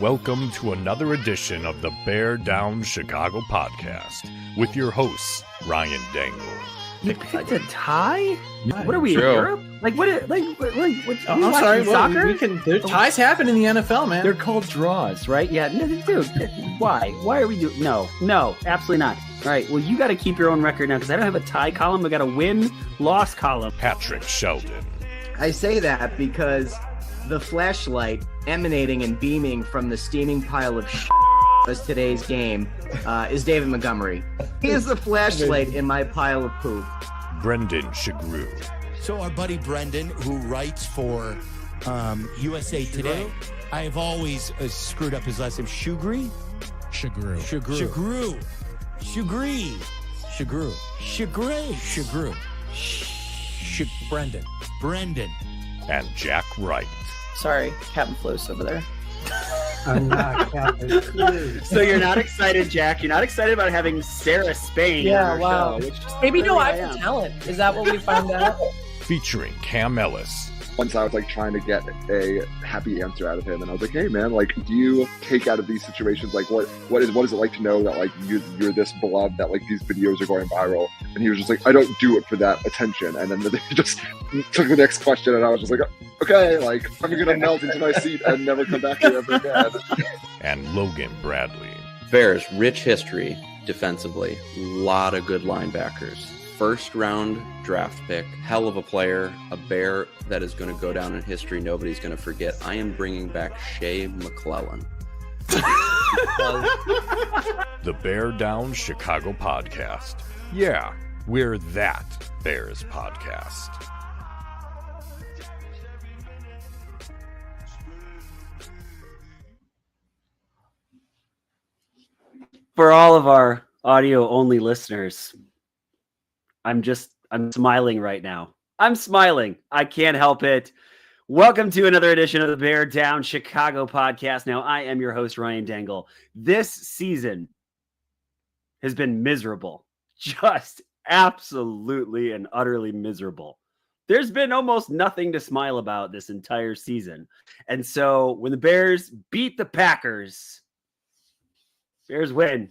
Welcome to another edition of the Bear Down Chicago podcast with your hosts, Ryan Dangle. You picked a tie? What are we True. in Europe? Like what? I'm sorry. Soccer? Ties happen in the NFL, man. They're called draws, right? Yeah, no, dude. Why? Why are we doing? No, absolutely not. All right. Well, you got to keep your own record now because I don't have a tie column. I got a win-loss column. Patrick Sheldon. I say that because the flashlight emanating and beaming from the steaming pile of as today's game is David Montgomery. He is the flashlight in my pile of poop. Brendan Shagrew. So our buddy Brendan, who writes for USA Today, I have always screwed up his last name. Shugri? Shagrew. Brendan. And Jack Wright. Sorry, Captain Flo's over there. I'm not Captain Clue. So you're not excited, Jack? You're not excited about having Sarah Spain? Yeah, on our wow. show, which is Maybe no, really I I have am. talent. Is that what we found out? Featuring Cam Ellis. Once I was like trying to get a happy answer out of him, and I was like, "Hey, man, like, do you take out of these situations like what is it like to know that like you're this beloved that like these videos are going viral?" And he was just like, "I don't do it for that attention." And then they just took the next question, and I was just like, "Okay, like I'm gonna melt into my seat and never come back here ever again." And Logan Bradley. Bears, rich history defensively. Lot of good linebackers. First round draft pick, hell of a player, a Bear that is going to go down in history. Nobody's going to forget. I am bringing back Shea McClellan. The Bear Down Chicago podcast. Yeah, we're that Bears podcast. For all of our audio-only listeners, I'm smiling right now. I'm smiling. I can't help it. Welcome to another edition of the Bear Down Chicago podcast. Now, I am your host, Ryan Dangle. This season has been miserable. Just absolutely and utterly miserable. There's been almost nothing to smile about this entire season. And so when the Bears beat the Packers, Bears win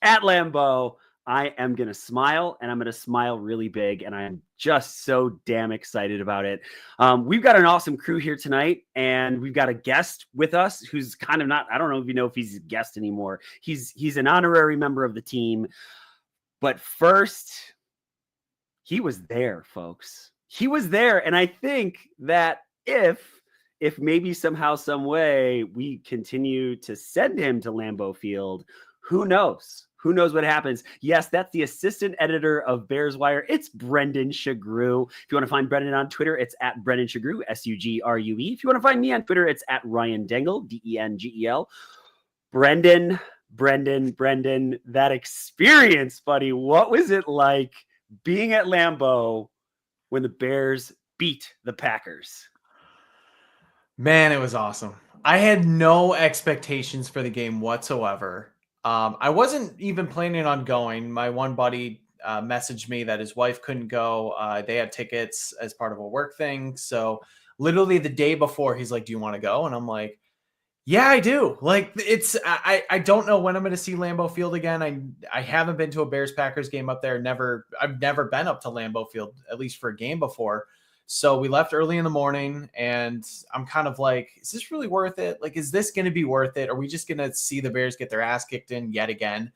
at Lambeau, I am going to smile, and I'm going to smile really big, and I'm just so damn excited about it. We've got an awesome crew here tonight, and we've got a guest with us who's kind of not, I don't know if he's a guest anymore. He's an honorary member of the team. But first, he was there, folks. He was there, and I think that if maybe somehow, some way, we continue to send him to Lambeau Field, who knows? Who knows what happens? Yes, that's the assistant editor of Bears Wire. It's Brendan Shagrew. If you want to find Brendan on Twitter, it's at Brendan Shagrew, Sugrue. If you want to find me on Twitter, it's at Ryan Dangle, Dengel. Brendan, that experience, buddy. What was it like being at Lambeau when the Bears beat the Packers? Man, it was awesome. I had no expectations for the game whatsoever. I wasn't even planning on going. My one buddy messaged me that his wife couldn't go. They had tickets as part of a work thing. So literally the day before, he's like, "Do you want to go?" And I'm like, "Yeah, I do." Like I don't know when I'm going to see Lambeau Field again. I haven't been to a Bears Packers game up there. I've never been up to Lambeau Field, at least for a game before. So we left early in the morning, and I'm kind of like, is this really worth it? Like, is this going to be worth it? Are we just going to see the Bears get their ass kicked in yet again?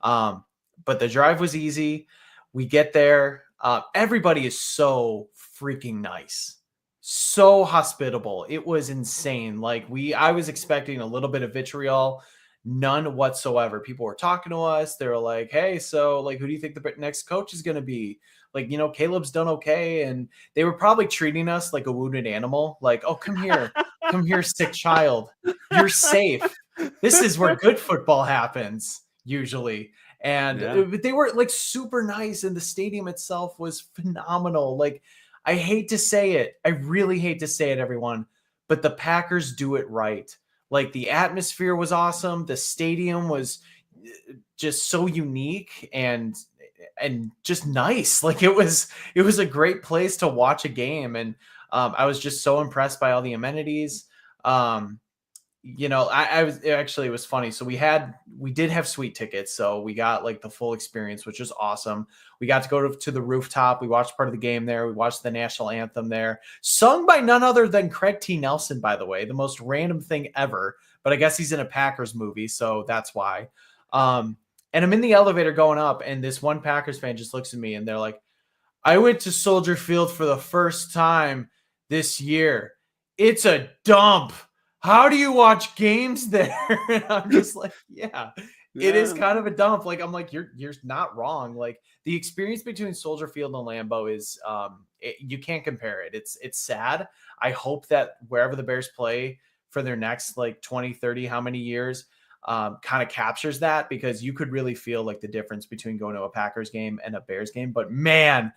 But the drive was easy. We get there. Everybody is so freaking nice. So hospitable. It was insane. Like I was expecting a little bit of vitriol, none whatsoever. People were talking to us. They were like, "Hey, so like, who do you think the next coach is going to be?" Like, Caleb's done okay. And they were probably treating us like a wounded animal. Like, "Oh, come here, sick child. You're safe. This is where good football happens usually." And they were like super nice. And the stadium itself was phenomenal. Like, I hate to say it. I really hate to say it, everyone, but the Packers do it right. Like, the atmosphere was awesome. The stadium was just so unique and just nice. Like, it was a great place to watch a game. And I was just so impressed by all the amenities. it was funny. So we did have sweet tickets. So we got like the full experience, which was awesome. We got to go to the rooftop. We watched part of the game there. We watched the national anthem there, sung by none other than Craig T. Nelson, by the way, the most random thing ever. But I guess he's in a Packers movie, so that's why. And I'm in the elevator going up, and this one Packers fan just looks at me, and they're like, I went to Soldier Field for the first time this year. It's a dump. How do you watch games there? And I'm just like, yeah, it is kind of a dump. Like, I'm like, you're not wrong. Like, the experience between Soldier Field and Lambeau is, you can't compare it. It's sad. I hope that wherever the Bears play for their next like 20, 30, how many years, kind of captures that, because you could really feel like the difference between going to a Packers game and a Bears game. But man,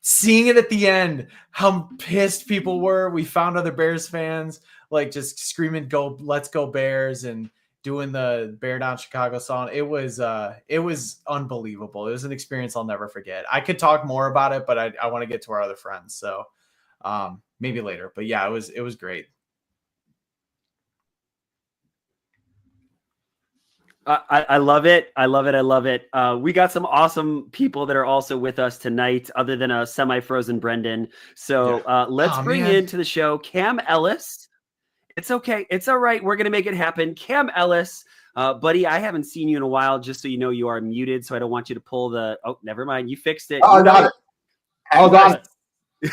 seeing it at the end, how pissed people were. We found other Bears fans like just screaming, "Go, let's go Bears," and doing the Bear Down Chicago song. It was unbelievable. It was an experience I'll never forget. I could talk more about it, but I want to get to our other friends. So maybe later, but yeah, it was great. I love it. I love it. I love it. We got some awesome people that are also with us tonight, other than a semi-frozen Brendan. So let's bring into the show Cam Ellis. It's okay. It's all right. We're going to make it happen. Cam Ellis, buddy, I haven't seen you in a while. Just so you know, you are muted, so I don't want you to pull the... Oh, never mind. You fixed it. Oh, I got it. I got it.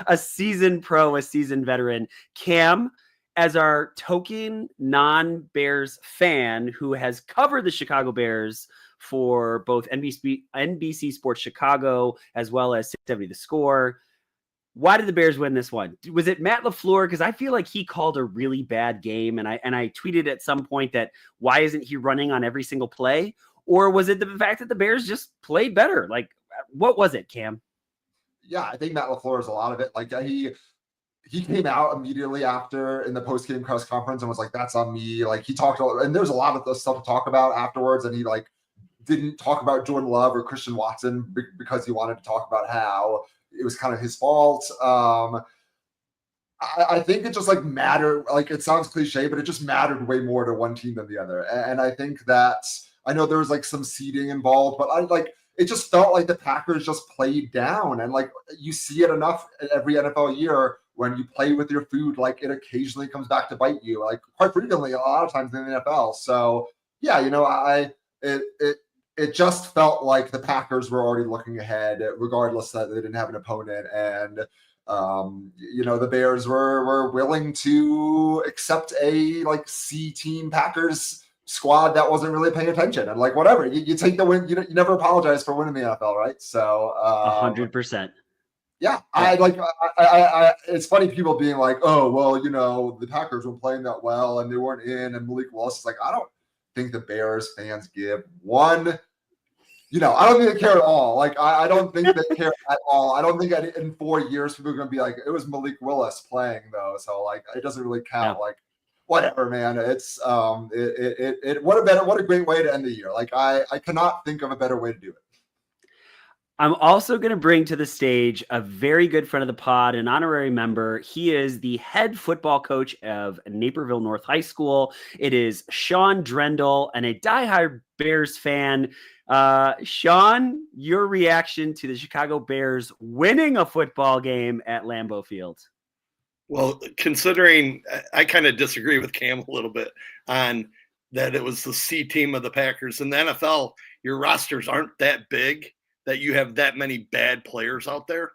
A seasoned pro, a seasoned veteran. Cam, as our token non-Bears fan who has covered the Chicago Bears for both NBC Sports Chicago as well as 670 The Score, why did the Bears win this one? Was it Matt LaFleur? Because I feel like he called a really bad game, and I tweeted at some point that why isn't he running on every single play? Or was it the fact that the Bears just played better? Like, what was it, Cam? Yeah, I think Matt LaFleur is a lot of it. Like he came out immediately after in the post-game press conference and was like, "That's on me." Like he talked, and there's a lot of stuff to talk about afterwards. And he like didn't talk about Jordan Love or Christian Watson because he wanted to talk about how it was kind of his fault. I think it just like mattered. Like it sounds cliche, but it just mattered way more to one team than the other. And I think that I know there was like some seeding involved, but it just felt like the Packers just played down. And like you see it enough every NFL year. When you play with your food, like it occasionally comes back to bite you, like quite frequently, a lot of times in the NFL. So yeah, it just felt like the Packers were already looking ahead, regardless that they didn't have an opponent, and the Bears were willing to accept a like C team Packers squad that wasn't really paying attention, and like whatever, you take the win. You never apologize for winning the NFL, right? So 100%. Yeah, it's funny people being like, "Oh, well, the Packers weren't playing that well and they weren't in," and Malik Willis is like, I don't think the Bears fans give one. I don't think they care at all. Like, I don't think they care at all. I don't think in 4 years people are going to be like, it was Malik Willis playing though, so like it doesn't really count. Yeah. Like, whatever, man. It's what a great way to end the year. Like, I cannot think of a better way to do it. I'm also going to bring to the stage a very good friend of the pod, an honorary member. He is the head football coach of Naperville North High School. It is Sean Drendel, and a diehard Bears fan. Sean, your reaction to the Chicago Bears winning a football game at Lambeau Field? Well, considering I kind of disagree with Cam a little bit on that it was the C team of the Packers. In the NFL, your rosters aren't that big that you have that many bad players out there.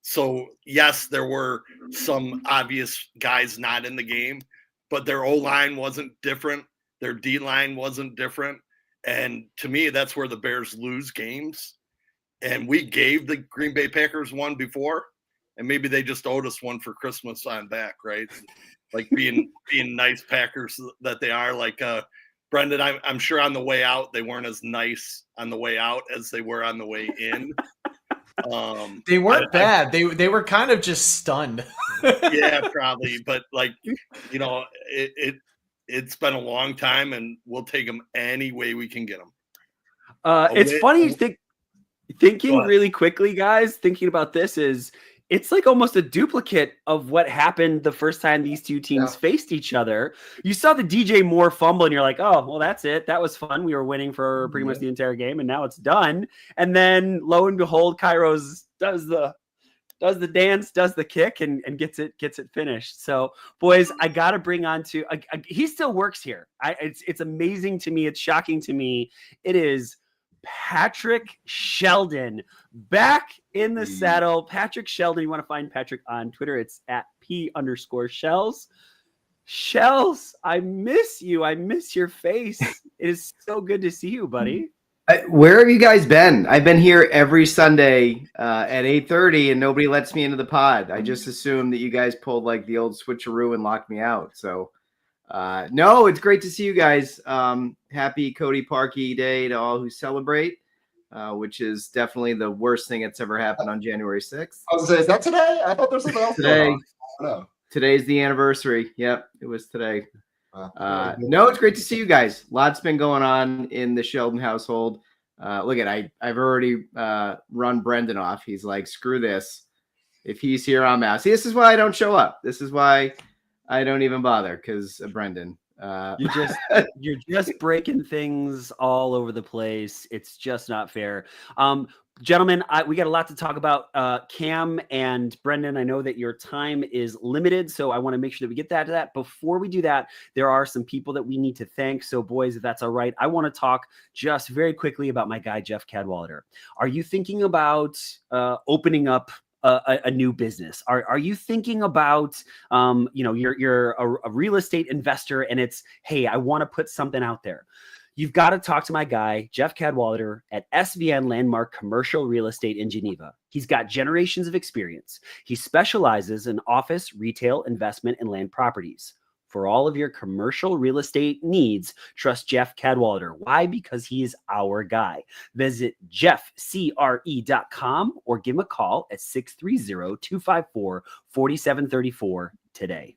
So yes, there were some obvious guys not in the game, but their O-line wasn't different. Their D-line wasn't different. And to me, that's where the Bears lose games. And we gave the Green Bay Packers one before, and maybe they just owed us one for Christmas on back, right? Like being nice Packers that they are. Like Brendan, I'm sure on the way out, they weren't as nice on the way out as they were on the way in. They weren't bad. They were kind of just stunned. Yeah, probably. But like, it's been a long time, and we'll take them any way we can get them. It's funny thinking really quickly, guys. Thinking about this is it's like almost a duplicate of what happened the first time these two teams faced each other. You saw the DJ Moore fumble and you're like, oh, well, that's it. That was fun. We were winning for pretty much the entire game and now it's done. And then lo and behold, Kairos does the dance, does the kick, and gets it finished. So, boys, I got to bring on to he still works here. It's amazing to me. It's shocking to me. It is Patrick Sheldon back in the saddle. Patrick Sheldon. You want to find Patrick on Twitter? It's at @P_Shells. Shells, I miss you. I miss your face. It is so good to see you, buddy. Where have you guys been? I've been here every Sunday at 8:30, and nobody lets me into the pod. I just assumed that you guys pulled like the old switcheroo and locked me out. So, no, it's great to see you guys. Happy Cody Parkey Day to all who celebrate, which is definitely the worst thing that's ever happened on January 6th. I was gonna say, is that today? I thought there was something else Today. going on. I don't know. Today's the anniversary. Yep, it was today. No, it's great to see you guys. Lots been going on in the Sheldon household. I've already run Brendan off. He's like, screw this. If he's here, I'm out. See, this is why I don't show up. This is why I don't even bother, because of Brendan. You're just breaking things all over the place. It's just not fair. Gentlemen, we got a lot to talk about. Cam and Brendan, I know that your time is limited, so I want to make sure that we get to that. Before we do that, there are some people that we need to thank. So, boys, if that's all right, I want to talk just very quickly about my guy, Jeff Cadwallader. Are you thinking about opening up a new business? Are you thinking about, you're a real estate investor and it's, hey, I want to put something out there. You've got to talk to my guy, Jeff Cadwallader at SVN Landmark Commercial Real Estate in Geneva. He's got generations of experience. He specializes in office, retail, investment, and land properties. For all of your commercial real estate needs, trust Jeff Cadwallader. Why? Because he is our guy. Visit jeffcre.com or give him a call at 630-254-4734 today.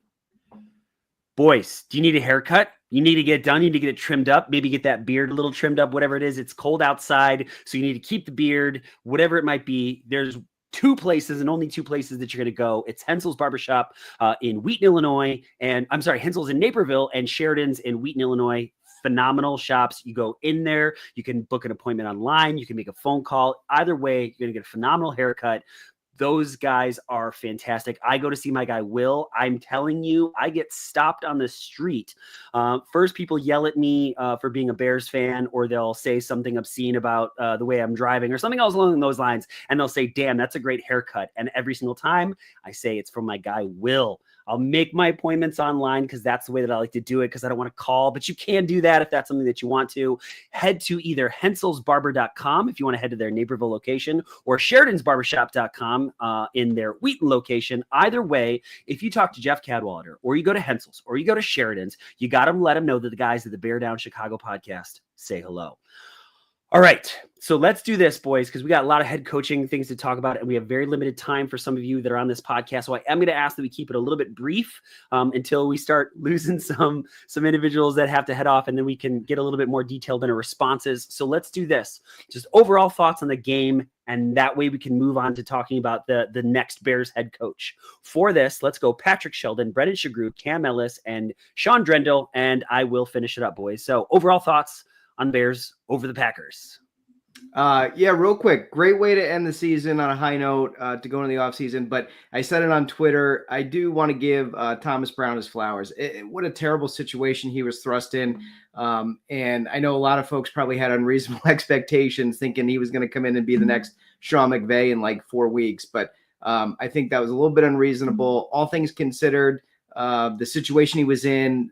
Boys, do you need a haircut? You need to get it done. You need to get it trimmed up. Maybe get that beard a little trimmed up, whatever it is. It's cold outside, so you need to keep the beard, whatever it might be. There's two places and only two places that you're going to go. It's Hensel's Barbershop in Wheaton, Illinois. Hensel's in Naperville and Sheridan's in Wheaton, Illinois. Phenomenal shops. You go in there. You can book an appointment online. You can make a phone call. Either way, you're going to get a phenomenal haircut. Those guys are fantastic. I go to see my guy, Will. I'm telling you, I get stopped on the street. First, people yell at me for being a Bears fan, or they'll say something obscene about the way I'm driving or something else along those lines. And they'll say, damn, that's a great haircut. And every single time I say it's from my guy, Will. I'll make my appointments online because that's the way that I like to do it, because I don't want to call, but you can do that if that's something that you want to. Head to either henselsbarber.com if you want to head to their Naperville location, or sheridansbarbershop.com in their Wheaton location. Either way, if you talk to Jeff Cadwallader or you go to Hensel's or you go to Sheridan's, you got to let them know that the guys at the Bear Down Chicago podcast say hello. All right, so let's do this, boys, because we got a lot of head coaching things to talk about, and we have very limited time for some of you that are on this podcast. So I am going to ask that we keep it a little bit brief until we start losing some individuals that have to head off, and then we can get a little bit more detailed in our responses. So let's do this. Just overall thoughts on the game, and that way we can move on to talking about the next Bears head coach. For this, let's go Patrick Sheldon, Brendan Shagru, Cam Ellis, and Sean Drendel, and I will finish it up, boys. So overall thoughts on Bears over the Packers. Real quick. Great way to end the season on a high note to go into the offseason. But I said it on Twitter. I do want to give Thomas Brown his flowers. What a terrible situation he was thrust in. And I know a lot of folks probably had unreasonable expectations, thinking he was going to come in and be the next Sean McVay in like 4 weeks. But I think that was a little bit unreasonable. All things considered, the situation he was in,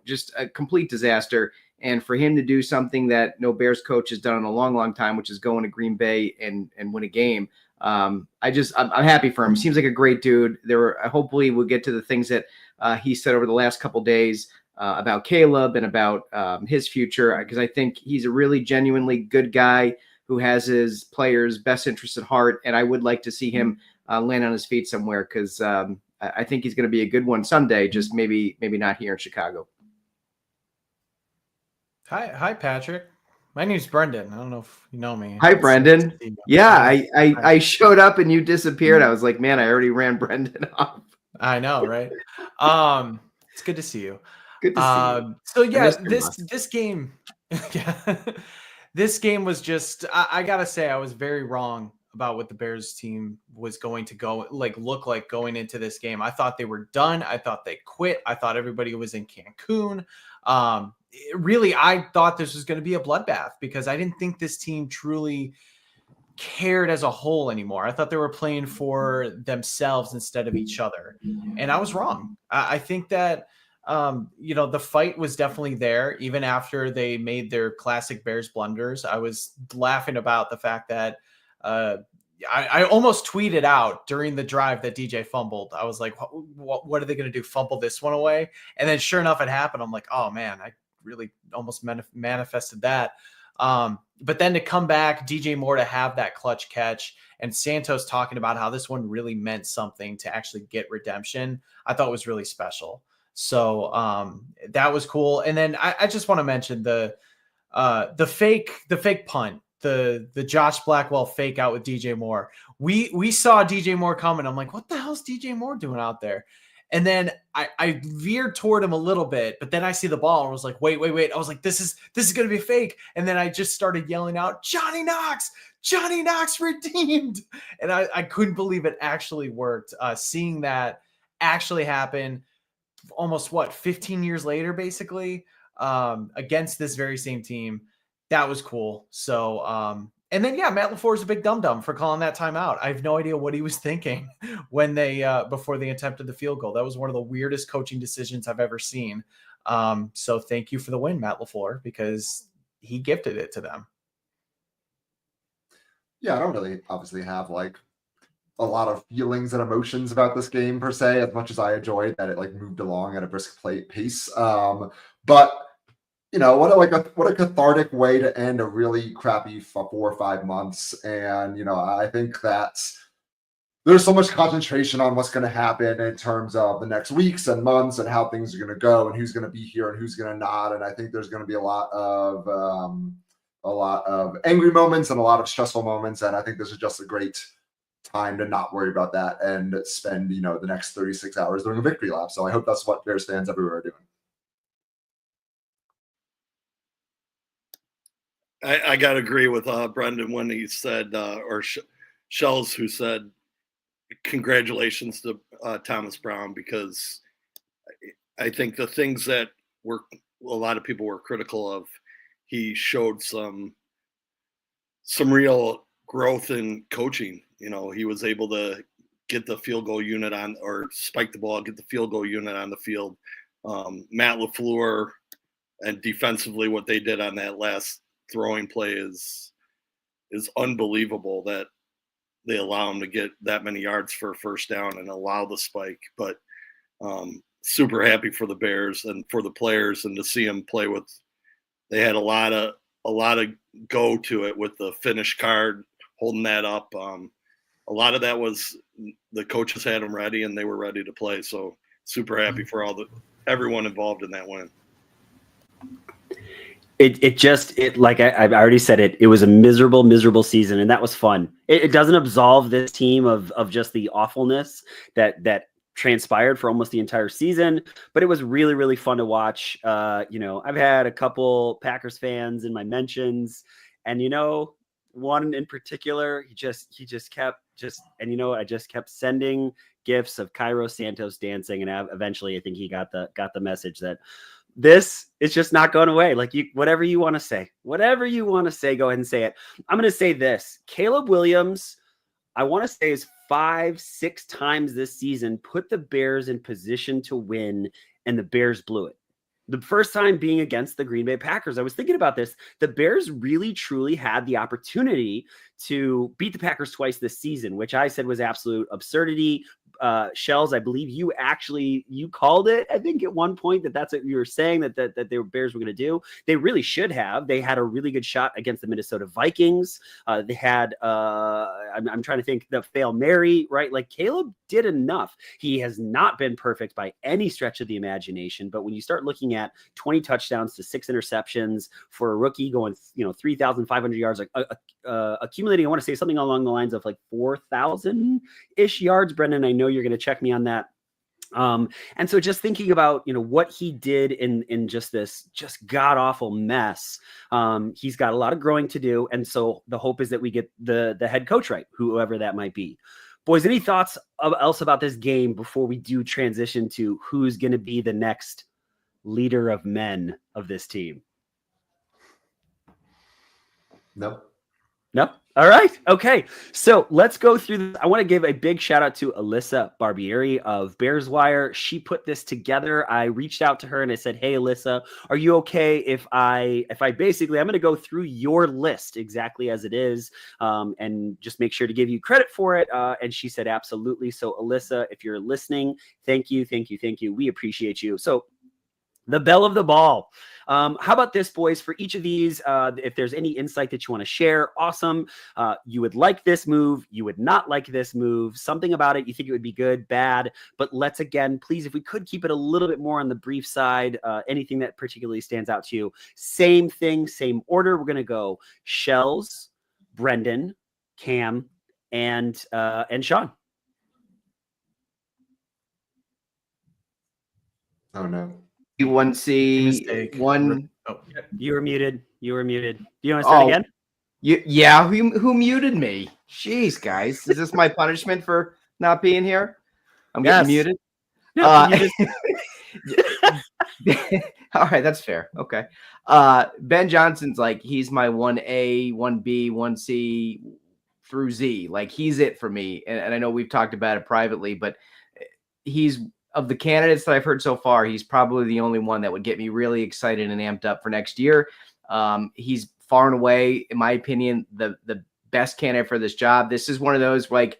just a complete disaster. And for him to do something that no Bears coach has done in a long, long time, which is go into Green Bay and win a game. I'm happy for him. He seems like a great dude. Hopefully we'll get to the things that he said over the last couple of days about Caleb and about his future, because I think he's a really genuinely good guy who has his players' best interests at heart. And I would like to see him land on his feet somewhere, because I think he's going to be a good one someday, just maybe not here in Chicago. Hi, Patrick. My name's Brendan. I don't know if you know me. Hi, It's nice Brendan. to see you. Yeah, Hi. I showed up and you disappeared. I was like, man, I already ran Brendan off. I know, right? It's good to see you. Good to see you. So I yeah, missed you, this game, yeah, this game was just. I gotta say, I was very wrong about what the Bears team was going to look like going into this game. I thought they were done. I thought they quit. I thought everybody was in Cancun. Really, I thought this was going to be a bloodbath because I didn't think this team truly cared as a whole anymore. I thought they were playing for themselves instead of each other. And I was wrong. I think that, the fight was definitely there even after they made their classic Bears blunders. I was laughing about the fact that I almost tweeted out during the drive that DJ fumbled. I was like, what are they going to do? Fumble this one away? And then sure enough, it happened. I'm like, oh man, I really almost manifested that. But then to come back, DJ Moore to have that clutch catch and Santos talking about how this one really meant something to actually get redemption, I thought was really special. So that was cool. And then I just want to mention the fake punt, the Josh Blackwell fake out with DJ Moore. We saw DJ Moore coming. I'm like, what the hell's DJ Moore doing out there? And then I veered toward him a little bit, but then I see the ball and was like, wait. I was like, this is going to be fake. And then I just started yelling out, Johnny Knox redeemed. And I couldn't believe it actually worked. Seeing that actually happen almost 15 years later, basically, against this very same team. That was cool. So, and then, yeah, Matt LaFleur is a big dum-dum for calling that timeout. I have no idea what he was thinking when they before they attempted the field goal. That was one of the weirdest coaching decisions I've ever seen. So thank you for the win, Matt LaFleur, because he gifted it to them. Yeah, I don't really obviously have like a lot of feelings and emotions about this game per se, as much as I enjoyed that it like moved along at a brisk pace. But what a cathartic way to end a really crappy 4 or 5 months. And, I think that there's so much concentration on what's going to happen in terms of the next weeks and months and how things are going to go and who's going to be here and who's going to not. And I think there's going to be a lot of angry moments and a lot of stressful moments. And I think this is just a great time to not worry about that and spend, the next 36 hours doing a victory lap. So I hope that's what Bears fans everywhere are doing. I got to agree with Brendan when he said, Shells, who said, congratulations to Thomas Brown, because I think the things that a lot of people were critical of, he showed some real growth in coaching. He was able to get the field goal unit on, or spike the ball, get the field goal unit on the field. Matt LaFleur, and defensively what they did on that last throwing play is unbelievable, that they allow him to get that many yards for a first down and allow the spike. But super happy for the Bears and for the players, and to see them play with. They had a lot of go to it with the finish card, holding that up. A lot of that was the coaches had them ready and they were ready to play. So super happy for everyone involved in that win. It like I've already said it was a miserable season, and that was fun. It doesn't absolve this team of just the awfulness that transpired for almost the entire season, but it was really fun to watch. I've had a couple Packers fans in my mentions, and one in particular, he just kept I just kept sending gifs of Cairo Santos dancing, and eventually I think he got the message that this is just not going away. Like, whatever you want to say, go ahead and say it. I'm going to say this: Caleb Williams, I want to say, is 5-6 times this season put the Bears in position to win, and the Bears blew it. The first time being against the Green Bay Packers. I was thinking about this. The Bears really, truly had the opportunity to beat the Packers twice this season, which I said was absolute absurdity. Shells, I believe you called it. I think at one point that's what you were saying that the Bears were going to do. They really should have. They had a really good shot against the Minnesota Vikings. They had I'm trying to think, the Fail Mary, right? Like Caleb did enough. He has not been perfect by any stretch of the imagination, but when you start looking at 20 touchdowns to 6 interceptions for a rookie going, 3,500 yards, like accumulating, I want to say something along the lines of like 4,000-ish yards. Brendan, I know you're going to check me on that. And so just thinking about, what he did in just this god awful mess, he's got a lot of growing to do. And so the hope is that we get the head coach right, whoever that might be. Boys, any thoughts else about this game before we do transition to who's going to be the next leader of men of this team? No. No. All right. Okay. So let's go through this. I want to give a big shout out to Alyssa Barbieri of Bears Wire. She put this together. I reached out to her and I said, "Hey, Alyssa, are you okay if I basically, I'm going to go through your list exactly as it is, and just make sure to give you credit for it." And she said, "Absolutely." So Alyssa, if you're listening, thank you. We appreciate you. So the belle of the ball. How about this, boys? For each of these, if there's any insight that you want to share, awesome. You would like this move. You would not like this move. Something about it, you think it would be good, bad. But let's, again, please, if we could keep it a little bit more on the brief side, anything that particularly stands out to you. Same thing, same order. We're going to go Shells, Brendan, Cam, and Sean. Oh, no. 1C, one. Oh. You were muted. Do you want to start again? Yeah. Who muted me? Jeez, guys, is this my punishment for not being here? I'm getting muted. No, All right, that's fair. Okay. Ben Johnson's like, he's my 1A, 1B, 1C through Z. Like, he's it for me. And I know we've talked about it privately, but he's, of the candidates that I've heard so far, he's probably the only one that would get me really excited and amped up for next year. He's far and away, in my opinion, the best candidate for this job. This is one of those, like,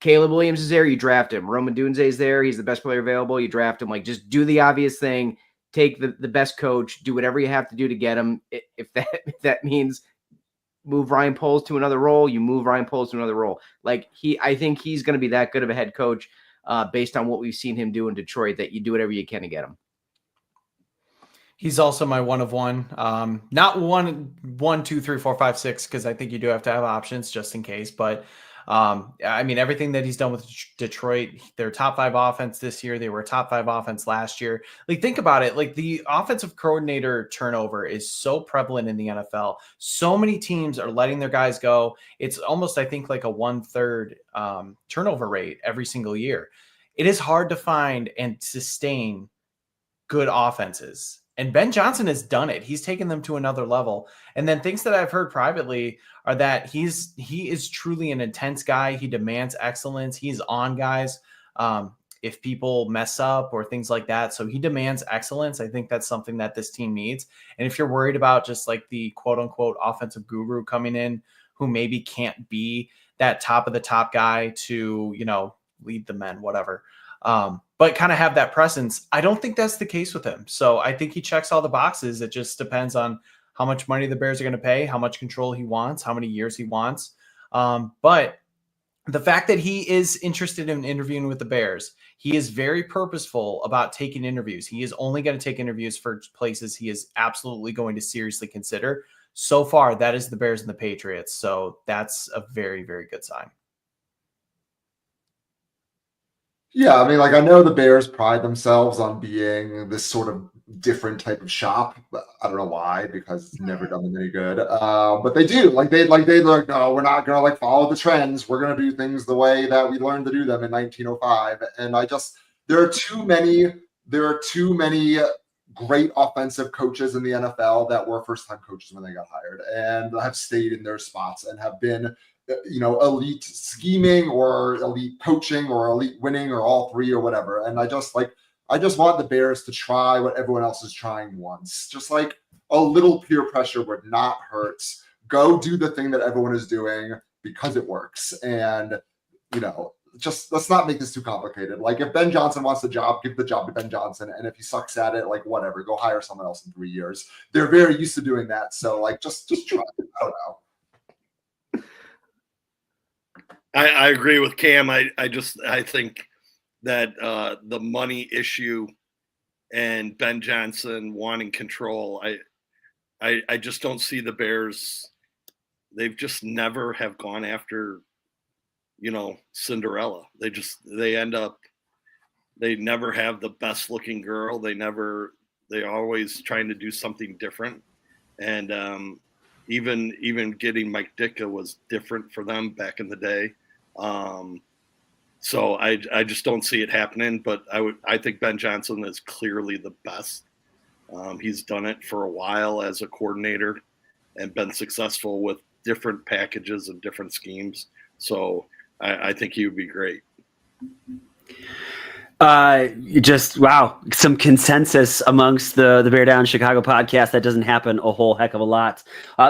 Caleb Williams is there, you draft him. Roman Dunze is there, he's the best player available, you draft him. Like, just do the obvious thing, take the best coach, do whatever you have to do to get him. If that means move Ryan Poles to another role, you move Ryan Poles to another role. Like, I think he's going to be that good of a head coach. Based on what we've seen him do in Detroit, that you do whatever you can to get him. He's also my one of one. Not one, 2, 3, 4, 5, 6, because I think you do have to have options just in case. But I mean, everything that he's done with Detroit, they're top 5 offense this year. They were a top 5 offense last year. Like, think about it. Like, the offensive coordinator turnover is so prevalent in the NFL. So many teams are letting their guys go. It's almost, I think, like a 1/3 turnover rate every single year. It is hard to find and sustain good offenses. And Ben Johnson has done it. He's taken them to another level. And then things that I've heard privately are that he is truly an intense guy. He demands excellence. He's on guys if people mess up or things like that. So he demands excellence. I think that's something that this team needs. And if you're worried about just like the quote unquote offensive guru coming in who maybe can't be that top of the top guy to, lead the men, whatever, but kind of have that presence. I don't think that's the case with him. So I think he checks all the boxes. It just depends on how much money the Bears are going to pay, how much control he wants, how many years he wants. But the fact that he is interested in interviewing with the Bears, he is very purposeful about taking interviews. He is only going to take interviews for places he is absolutely going to seriously consider. So far, that is the Bears and the Patriots. So that's a very, very good sign. Yeah, I mean, like, I know the Bears pride themselves on being this sort of different type of shop. But I don't know why, because it's never done them any good. But they do. They look, no, we're not gonna follow the trends. We're gonna do things the way that we learned to do them in 1905. And there are too many great offensive coaches in the NFL that were first-time coaches when they got hired and have stayed in their spots and have been, elite scheming or elite coaching or elite winning or all three or whatever. And I just want the Bears to try what everyone else is trying once. Just like a little peer pressure would not hurt. Go do the thing that everyone is doing because it works. And, just let's not make this too complicated. Like if Ben Johnson wants the job, give the job to Ben Johnson. And if he sucks at it, like whatever, go hire someone else in 3 years. They're very used to doing that. So like just try. I don't know. I agree with Cam. I think that the money issue and Ben Johnson wanting control, I just don't see the Bears. They've just never have gone after, Cinderella. They never have the best looking girl. They're always trying to do something different. And even getting Mike Ditka was different for them back in the day. So I just don't see it happening, but I think Ben Johnson is clearly the best. He's done it for a while as a coordinator and been successful with different packages and different schemes. So I think he would be great. Just wow, some consensus amongst the Bear Down Chicago podcast. That doesn't happen a whole heck of a lot.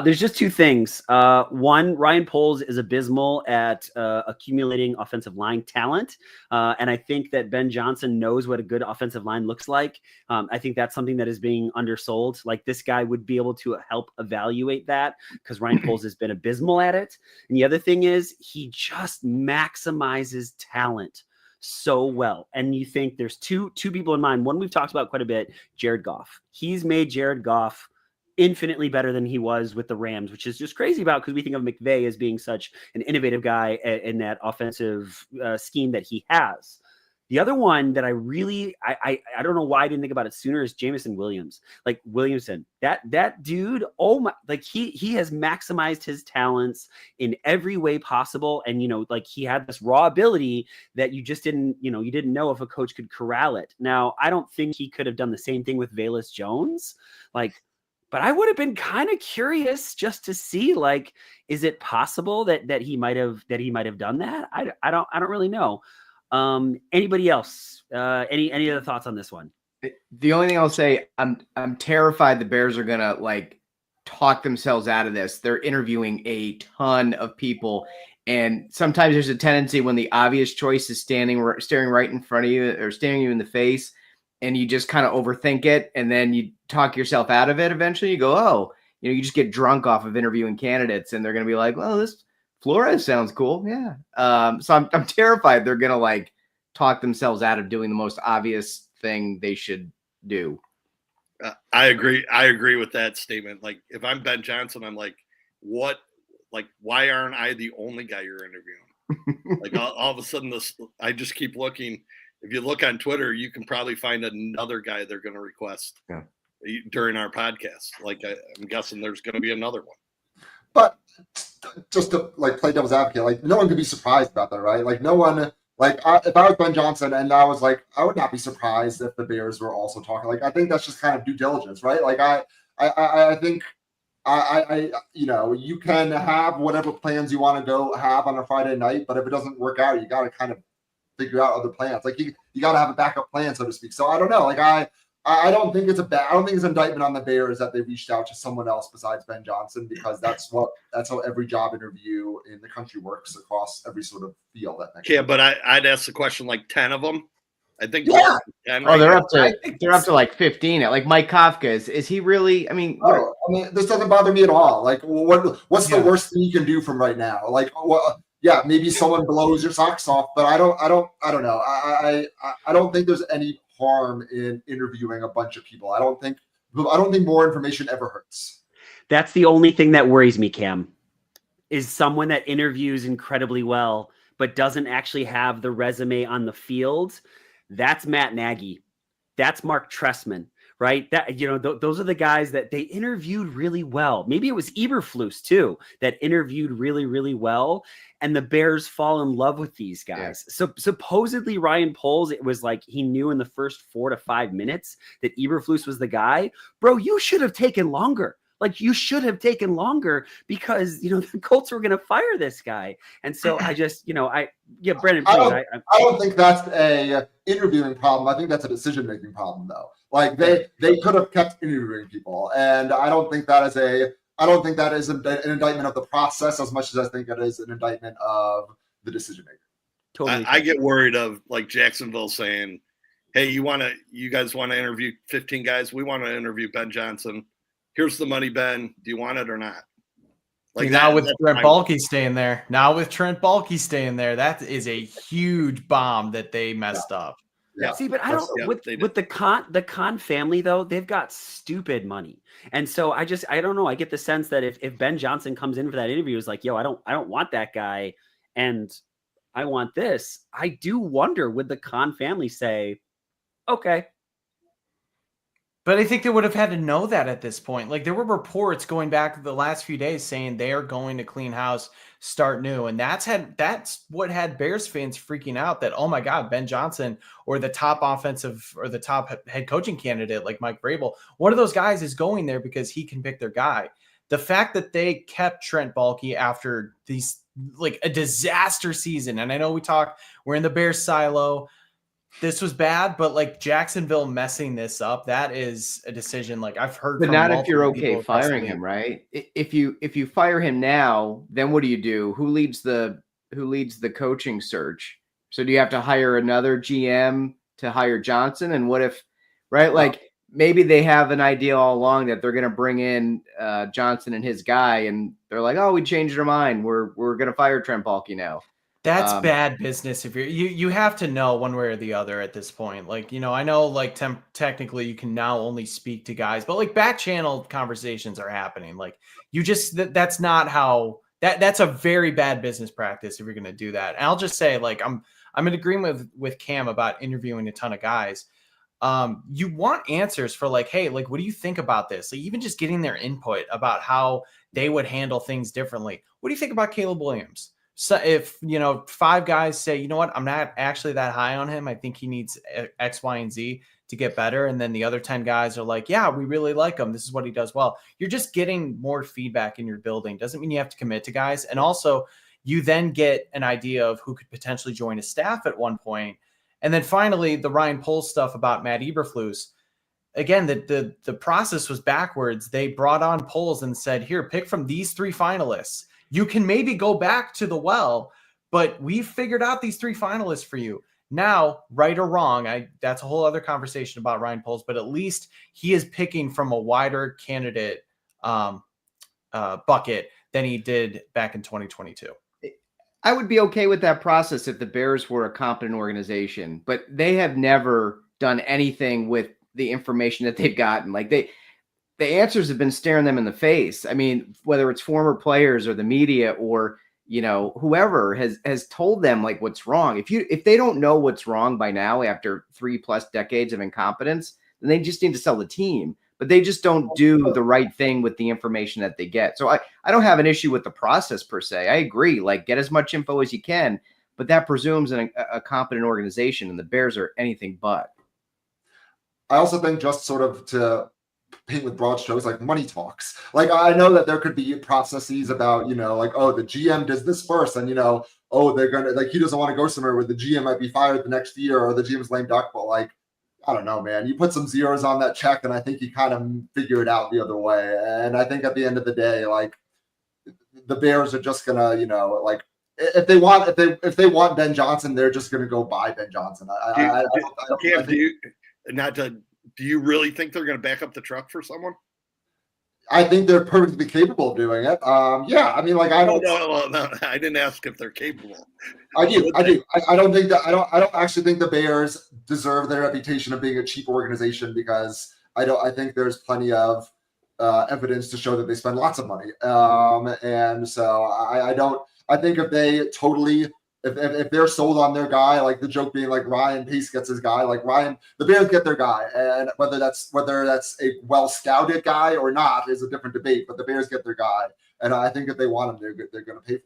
There's just two things. One, Ryan Poles is abysmal at accumulating offensive line talent, and I think that Ben Johnson knows what a good offensive line looks like. I think that's something that is being undersold. Like this guy would be able to help evaluate that because Ryan Poles has been abysmal at it. And the other thing is he just maximizes talent so well. And you think there's two people in mind. One we've talked about quite a bit, Jared Goff. He's made Jared Goff infinitely better than he was with the Rams, which is just crazy about because we think of McVay as being such an innovative guy in that offensive scheme that he has. The other one that I don't know why I didn't think about it sooner is Jameson Williams. Like Williamson, that dude, oh my, like he has maximized his talents in every way possible. And, like he had this raw ability that you just didn't know if a coach could corral it. Now, I don't think he could have done the same thing with Velus Jones. But I would have been kind of curious just to see, is it possible that he might have done that? I don't really know. Anybody else? Any other thoughts on this one? The only thing I'll say, I'm terrified the Bears are gonna talk themselves out of this. They're interviewing a ton of people, and sometimes there's a tendency when the obvious choice is staring right in front of you or staring you in the face, and you just kind of overthink it, and then you talk yourself out of it. Eventually, you go, oh, you just get drunk off of interviewing candidates, and they're gonna be like, well, this Flores sounds cool. Yeah. So I'm terrified they're going to talk themselves out of doing the most obvious thing they should do. I agree with that statement. Like if I'm Ben Johnson, I'm like, what, why aren't I the only guy you're interviewing? all of a sudden I just keep looking. If you look on Twitter, you can probably find another guy they're going to request during our podcast. I'm guessing there's going to be another one. But just to play devil's advocate, no one could be surprised about that, right? No one, if I was Ben Johnson and I was I would not be surprised if the Bears were also talking. I think that's just kind of due diligence, right? I think you can have whatever plans you want to go have on a Friday night, but if it doesn't work out, you got to kind of figure out other plans. You got to have a backup plan, so to speak. So I don't know. I don't think it's an indictment on the Bears that they reached out to someone else besides Ben Johnson, because that's how every job interview in the country works across every sort of field. But I'd ask the question 10 of them. I think 10. Oh, they're up to 15. Mike Kafka is he really? This doesn't bother me at all. What's the worst thing you can do from right now? Yeah, maybe someone blows your socks off, but I don't know. I don't think there's any harm in interviewing a bunch of people. I don't think more information ever hurts. That's the only thing that worries me, Cam, is someone that interviews incredibly well but doesn't actually have the resume on the field. That's Matt Nagy. That's Mark Trestman, right? Those are the guys that they interviewed really well. Maybe it was Eberflus too that interviewed really, really well. And the Bears fall in love with these guys. Yeah. So supposedly Ryan Poles, it was he knew in the first 4 to 5 minutes that Eberflus was the guy. Bro, you should have taken longer. You should have taken longer because, the Colts were going to fire this guy. And so I just, Brendan, please. I don't think that's a interviewing problem. I think that's a decision-making problem, though. They could have kept interviewing people. And I don't think that is an indictment of the process as much as I think it is an indictment of the decision maker. Totally. I get worried of like Jacksonville saying, hey, you guys want to interview 15 guys? We want to interview Ben Johnson. Here's the money, Ben. Do you want it or not? Like now with Trent Baalke staying there. That is a huge bomb that they messed up. Yeah. See, but I don't with the Khan family though, they've got stupid money. And so I don't know. I get the sense that if Ben Johnson comes in for that interview, is like, yo, I don't want that guy and I want this. I do wonder, would the Khan family say, okay. But I think they would have had to know that at this point. Like there were reports going back the last few days saying they are going to clean house, start new. And that's what had Bears fans freaking out that, oh my God, Ben Johnson or the top offensive or the top head coaching candidate like Mike Vrabel, one of those guys is going there because he can pick their guy. The fact that they kept Trent Baalke after these like a disaster season. And I know we're in the Bears silo. This was bad, but like Jacksonville messing this up, that is a decision. Like I've heard, but not if you're okay firing him, right? If you fire him now, then what do? Who leads the coaching search? So do you have to hire another GM to hire Johnson? And what if, right? Like maybe they have an idea all along that they're going to bring in Johnson and his guy, and they're like, oh, we changed our mind. We're going to fire Trent Baalke now. That's bad business. If you have to know one way or the other at this point. Like, I know like technically you can now only speak to guys, but like back channel conversations are happening. Like that's not how that's a very bad business practice if you're going to do that. And I'll just say like, I'm in agreement with Cam about interviewing a ton of guys. You want answers for like, hey, like, what do you think about this? Like even just getting their input about how they would handle things differently. What do you think about Caleb Williams? So if, 5 guys say, you know what, I'm not actually that high on him. I think he needs X, Y, and Z to get better. And then the other 10 guys are like, yeah, we really like him. This is what he does well. You're just getting more feedback in your building. Doesn't mean you have to commit to guys. And also you then get an idea of who could potentially join a staff at one point. And then finally, the Ryan Poles stuff about Matt Eberflus. Again, the process was backwards. They brought on Poles and said, here, pick from these 3 finalists. You can maybe go back to the well, but we've figured out these 3 finalists for you. Now, right or wrong, that's a whole other conversation about Ryan Poles, but at least he is picking from a wider candidate bucket than he did back in 2022. I would be okay with that process if the Bears were a competent organization, but they have never done anything with the information that they've gotten. Like the answers have been staring them in the face. I mean, whether it's former players or the media or, whoever has told them like what's wrong. If they don't know what's wrong by now after 3+ decades of incompetence, then they just need to sell the team, but they just don't do the right thing with the information that they get. So I don't have an issue with the process per se. I agree. Like get as much info as you can, but that presumes a competent organization, and the Bears are anything but. I also think just sort of to paint with broad strokes, like money talks. Like I know that there could be processes about, like, oh, the GM does this first, and oh, they're gonna like he doesn't want to go somewhere where the GM might be fired the next year or the GM's lame duck. But like, I don't know, man. You put some zeros on that check, and I think you kind of figure it out the other way. And I think at the end of the day, like the Bears are just gonna, like if they want Ben Johnson, they're just gonna go buy Ben Johnson. Do you really think they're going to back up the truck for someone? I think they're perfectly capable of doing it. Yeah, I mean, like I don't. No. I didn't ask if they're capable. I do. I don't think that. I don't actually think the Bears deserve their reputation of being a cheap organization because I think there's plenty of evidence to show that they spend lots of money. And so I don't. I think if they totally. If they're sold on their guy, like the joke being like Ryan Pace gets his guy, like the Bears get their guy, and whether that's a well scouted guy or not is a different debate. But the Bears get their guy, and I think if they want him, they're going to pay for him.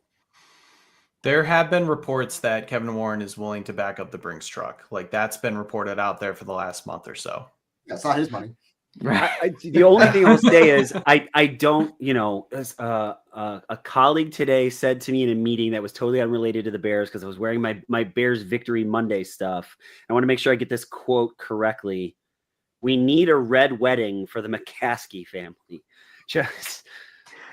There have been reports that Kevin Warren is willing to back up the Brinks truck. Like that's been reported out there for the last month or so. That's not his money. The only thing I'll say is I don't, a colleague today said to me in a meeting that was totally unrelated to the Bears because I was wearing my Bears Victory Monday stuff. I want to make sure I get this quote correctly. We need a red wedding for the McCaskey family. Just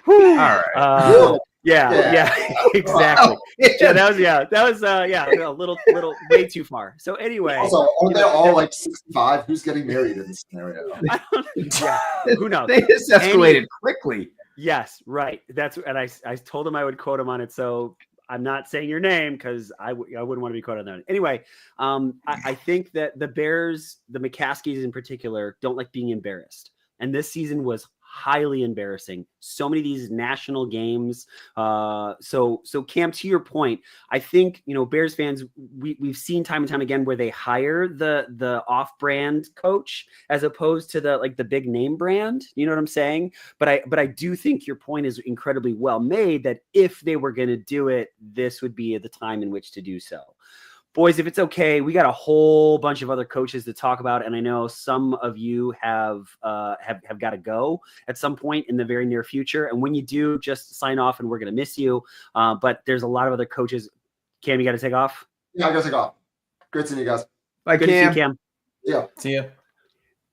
all right. Yeah, exactly. Yeah, that was a little way too far. So anyway, also, aren't they all like 65? Who's getting married in this scenario? Who knows? They just escalated quickly. Yes, right. And I told him I would quote him on it. So I'm not saying your name because I wouldn't want to be quoted on that. Anyway, I think that the Bears, the McCaskies in particular, don't like being embarrassed. And this season was highly embarrassing. So many of these national games. So Cam, to your point, I think, Bears fans, we've seen time and time again where they hire the off-brand coach as opposed to the big name brand. You know what I'm saying? But I do think your point is incredibly well made, that if they were going to do it, this would be the time in which to do so. Boys, if it's okay, we got a whole bunch of other coaches to talk about, and I know some of you have got to go at some point in the very near future. And when you do, just sign off, and we're going to miss you. But there's a lot of other coaches. Cam, you got to take off? Yeah, I got to take off. Great seeing you guys. Bye, Good to see you, Cam. Yeah. See you.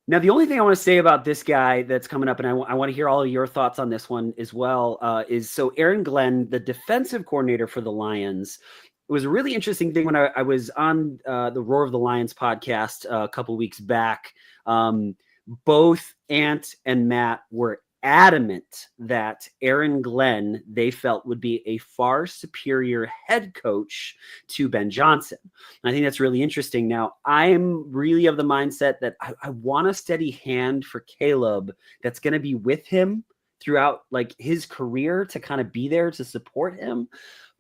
Now, the only thing I want to say about this guy that's coming up, and I want to hear all of your thoughts on this one as well, is so Aaron Glenn, the defensive coordinator for the Lions. It was a really interesting thing when I was on the Roar of the Lions podcast a couple weeks back. Both Ant and Matt were adamant that Aaron Glenn, they felt, would be a far superior head coach to Ben Johnson. And I think that's really interesting. Now, I'm really of the mindset that I want a steady hand for Caleb that's going to be with him throughout his career to kind of be there to support him.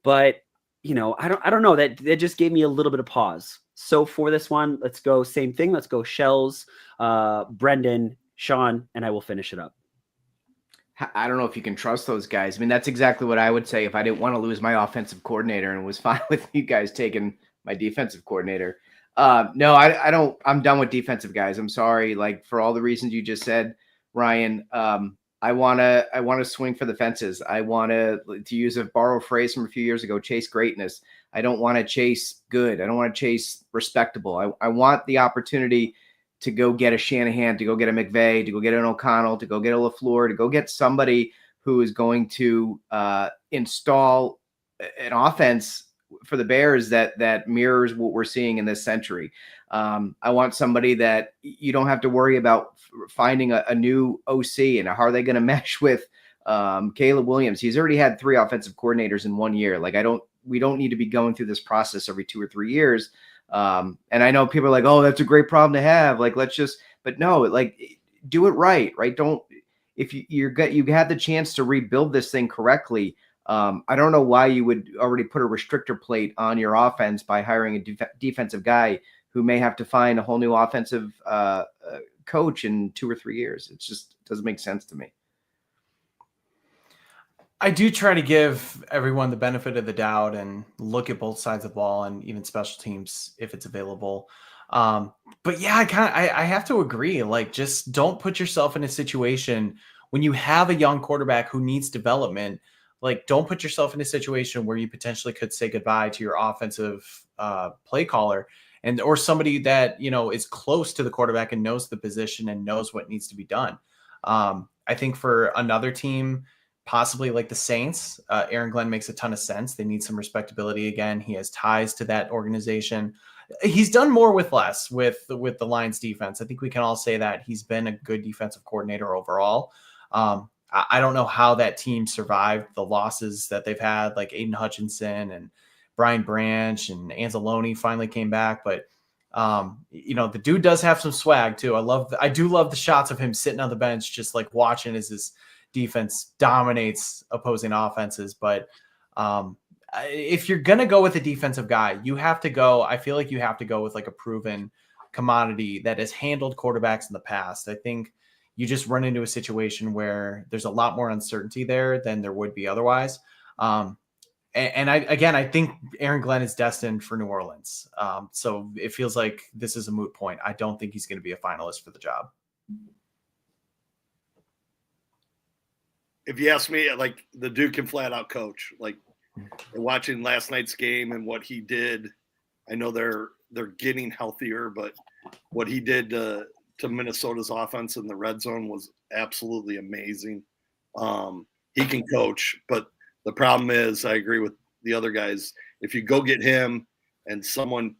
But I don't know, that just gave me a little bit of pause. So for this one, let's go same thing. Let's go Shells, Brendan, Sean, and I will finish it up. I don't know if you can trust those guys. I mean, that's exactly what I would say if I didn't want to lose my offensive coordinator and was fine with you guys taking my defensive coordinator. No, I don't. I'm done with defensive guys. I'm sorry. For all the reasons you just said, Ryan, I want to swing for the fences. I want to use a borrowed phrase from a few years ago, chase greatness. I don't want to chase good. I don't want to chase respectable. I want the opportunity to go get a Shanahan, to go get a McVay, to go get an O'Connell, to go get a LaFleur, to go get somebody who is going to install an offense for the Bears that mirrors what we're seeing in this century. I want somebody that you don't have to worry about finding a new OC and how are they going to mesh with Caleb Williams. He's already had 3 offensive coordinators in 1 year. We don't need to be going through this process every 2 or 3 years. And I know people are like, oh, that's a great problem to have. But no, do it right. Don't, if you had the chance to rebuild this thing correctly. I don't know why you would already put a restrictor plate on your offense by hiring a defensive guy who may have to find a whole new offensive coach in 2 or 3 years. It just doesn't make sense to me. I do try to give everyone the benefit of the doubt and look at both sides of the ball and even special teams if it's available. But yeah, I have to agree. Just don't put yourself in a situation when you have a young quarterback who needs development. Don't put yourself in a situation where you potentially could say goodbye to your offensive play caller or somebody that, is close to the quarterback and knows the position and knows what needs to be done. I think for another team, possibly like the Saints, Aaron Glenn makes a ton of sense. They need some respectability again. He has ties to that organization. He's done more with less with the Lions defense. I think we can all say that he's been a good defensive coordinator overall. I don't know how that team survived the losses that they've had, like Aiden Hutchinson and Brian Branch and Anzalone finally came back. But, the dude does have some swag too. I do love the shots of him sitting on the bench, just watching as his defense dominates opposing offenses. But if you're going to go with a defensive guy, I feel like you have to go with a proven commodity that has handled quarterbacks in the past. I think you just run into a situation where there's a lot more uncertainty there than there would be otherwise. I think Aaron Glenn is destined for New Orleans. So it feels like this is a moot point. I don't think he's going to be a finalist for the job. If you ask me, the dude can flat out coach. Watching last night's game and what he did, I know they're getting healthier, but what he did to Minnesota's offense in the red zone was absolutely amazing. He can coach, but The problem is, I agree with the other guys. If you go get him and someone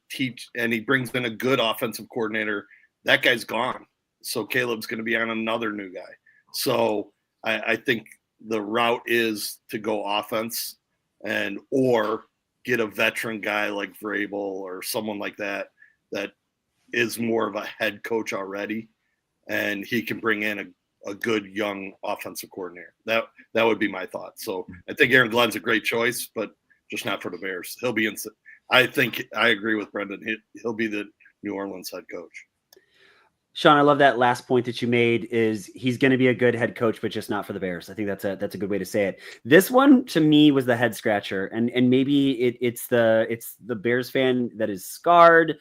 and he brings in a good offensive coordinator, that guy's gone. So Caleb's going to be on another new guy. So I think the route is to go offense or get a veteran guy like Vrabel or someone like that is more of a head coach already, and he can bring in a good young offensive coordinator. That would be my thought. So I think Aaron Glenn's a great choice, but just not for the Bears. He'll be I think I agree with Brendan. He'll be the New Orleans head coach. Sean, I love that last point that you made is he's going to be a good head coach, but just not for the Bears. I think that's a good way to say it. This one to me was the head scratcher, and maybe it's the Bears fan that is scarred.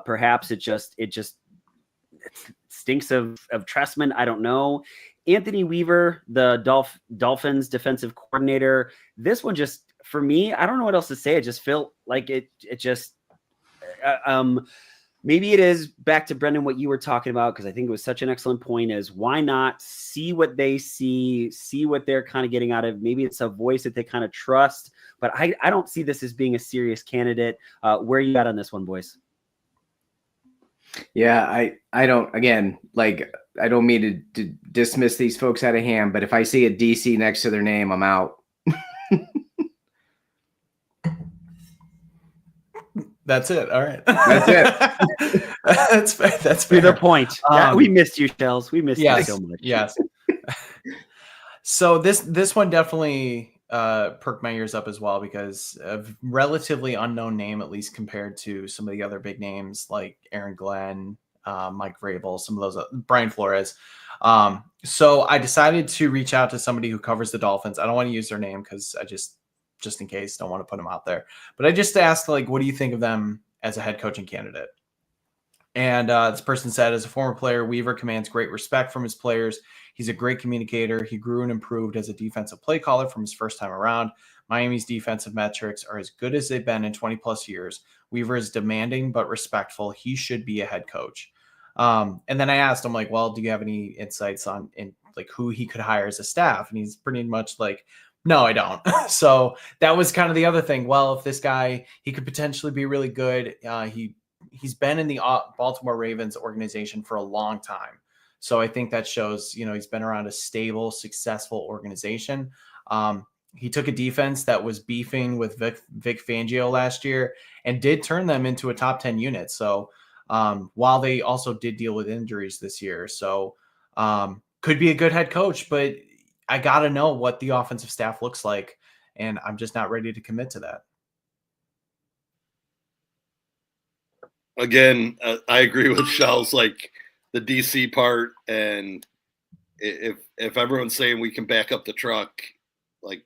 Perhaps it just stinks of Tressman. I don't know. Anthony Weaver, the Dolphins defensive coordinator. This one just, for me, I don't know what else to say. It just felt like it just maybe it is back to Brendan, what you were talking about, because I think it was such an excellent point, is why not see what they see what they're kind of getting out of. Maybe it's a voice that they kind of trust, but I don't see this as being a serious candidate. Where you at on this one, boys? Yeah, I don't, again, like, I don't mean to dismiss these folks out of hand, but if I see a DC next to their name, I'm out. That's it. All right. That's it. That's fair. That's fair. To the point. We missed you, Shells. We missed you so much. Yes. So this one definitely perked my ears up as well, because a relatively unknown name, at least compared to some of the other big names like Aaron Glenn, Mike Vrabel, some of those, Brian Flores. So I decided to reach out to somebody who covers the Dolphins. I don't want to use their name because I just in case, don't want to put them out there. But I just asked, like, what do you think of them as a head coaching candidate? And this person said, as a former player, Weaver commands great respect from his players. He's a great communicator. He grew and improved as a defensive play caller from his first time around. Miami's defensive metrics are as good as they've been in 20 plus years. Weaver is demanding but respectful. He should be a head coach. And then I asked him, like, well, do you have any insights on like who he could hire as a staff? And he's pretty much like, no, I don't. So that was kind of the other thing. Well, if this guy, he could potentially be really good. He's been in the Baltimore Ravens organization for a long time. So I think that shows, he's been around a stable, successful organization. He took a defense that was beefing with Vic Fangio last year and did turn them into a top 10 unit. So while they also did deal with injuries this year. So could be a good head coach, but I got to know what the offensive staff looks like, and I'm just not ready to commit to that. Again, I agree with Shells, like the DC part, and if everyone's saying we can back up the truck, like,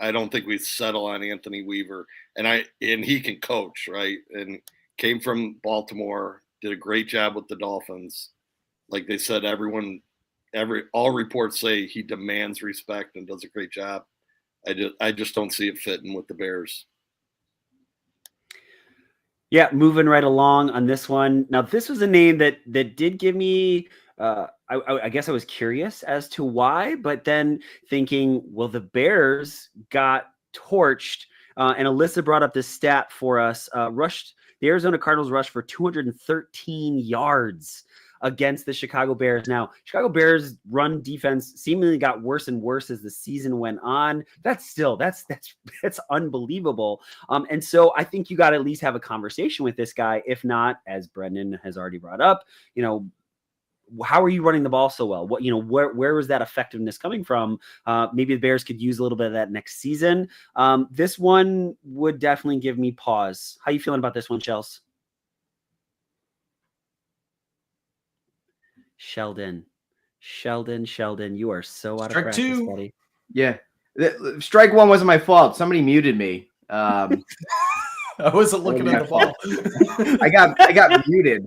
I don't think we settle on Anthony Weaver, and he can coach, right? And came from Baltimore, did a great job with the Dolphins. Like they said, all reports say he demands respect and does a great job. I just don't see it fitting with the Bears. Yeah, moving right along on this one. Now, this was a name that did give me, I guess I was curious as to why, but then thinking, well, the Bears got torched, and Alyssa brought up this stat for us. The Arizona Cardinals rushed for 213 yards against the Chicago Bears. Now, Chicago Bears run defense seemingly got worse and worse as the season went on. That's unbelievable. And so I think you got to at least have a conversation with this guy. If not, as Brendan has already brought up, how are you running the ball so well? What, where was that effectiveness coming from? Maybe the Bears could use a little bit of that next season. This one would definitely give me pause. How you feeling about this one, Chels? Sheldon, you are so out of practice, two, buddy. Yeah. Strike one wasn't my fault. Somebody muted me. I wasn't looking at the ball. I got muted.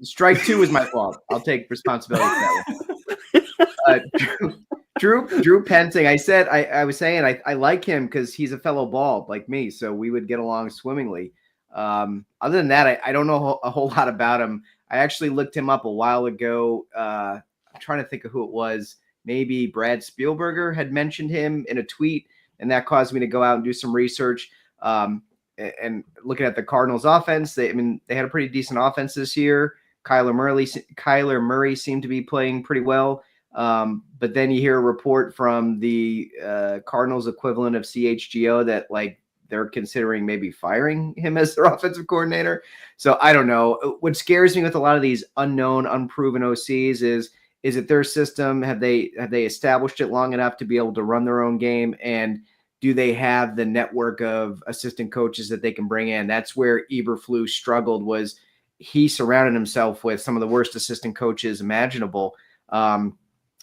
Strike two was my fault. I'll take responsibility for that one. Drew Pensing. I was saying I like him because he's a fellow bald like me, so we would get along swimmingly. Other than that, I don't know a whole lot about him. I actually looked him up a while ago. I'm trying to think of who it was. maybe Brad Spielberger had mentioned him in a tweet, and that caused me to go out and do some research. And looking at the Cardinals offense, they had a pretty decent offense this year. Kyler Murray seemed to be playing pretty well. But then you hear a report from the Cardinals equivalent of CHGO that like they're considering maybe firing him as their offensive coordinator. So I don't know. What scares me with a lot of these unknown, unproven OCs is it their system? Have they established it long enough to be able to run their own game? And do they have the network of assistant coaches that they can bring in? That's where Eberflus struggled, was he surrounded himself with some of the worst assistant coaches imaginable. And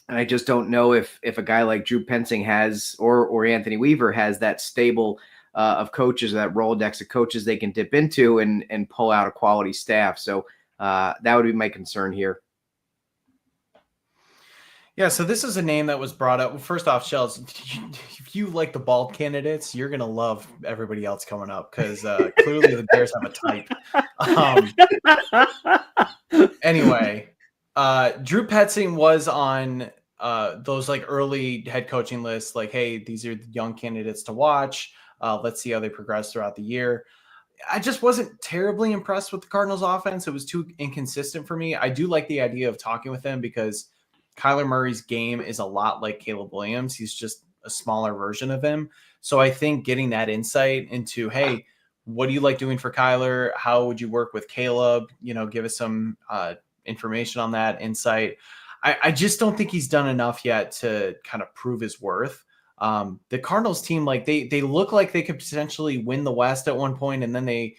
I just don't know if a guy like Drew Pensing has, or Anthony Weaver has that stable of coaches, that Rolodex of coaches they can dip into and pull out a quality staff. So that would be my concern here. Yeah, so this is a name that was brought up. Well, first off, Shells, if you like the bald candidates, you're going to love everybody else coming up because clearly the Bears have a type. Anyway, Drew Petzing was on those like early head coaching lists, like, hey, these are the young candidates to watch. Let's see how they progress throughout the year. I just wasn't terribly impressed with the Cardinals offense. It was too inconsistent for me. I do like the idea of talking with him because Kyler Murray's game is a lot like Caleb Williams. He's just a smaller version of him. So I think getting that insight into, hey, what do you like doing for Kyler? How would you work with Caleb? Give us some information on that insight. I just don't think he's done enough yet to kind of prove his worth. The Cardinals team, like they look like they could potentially win the West at one point, and then they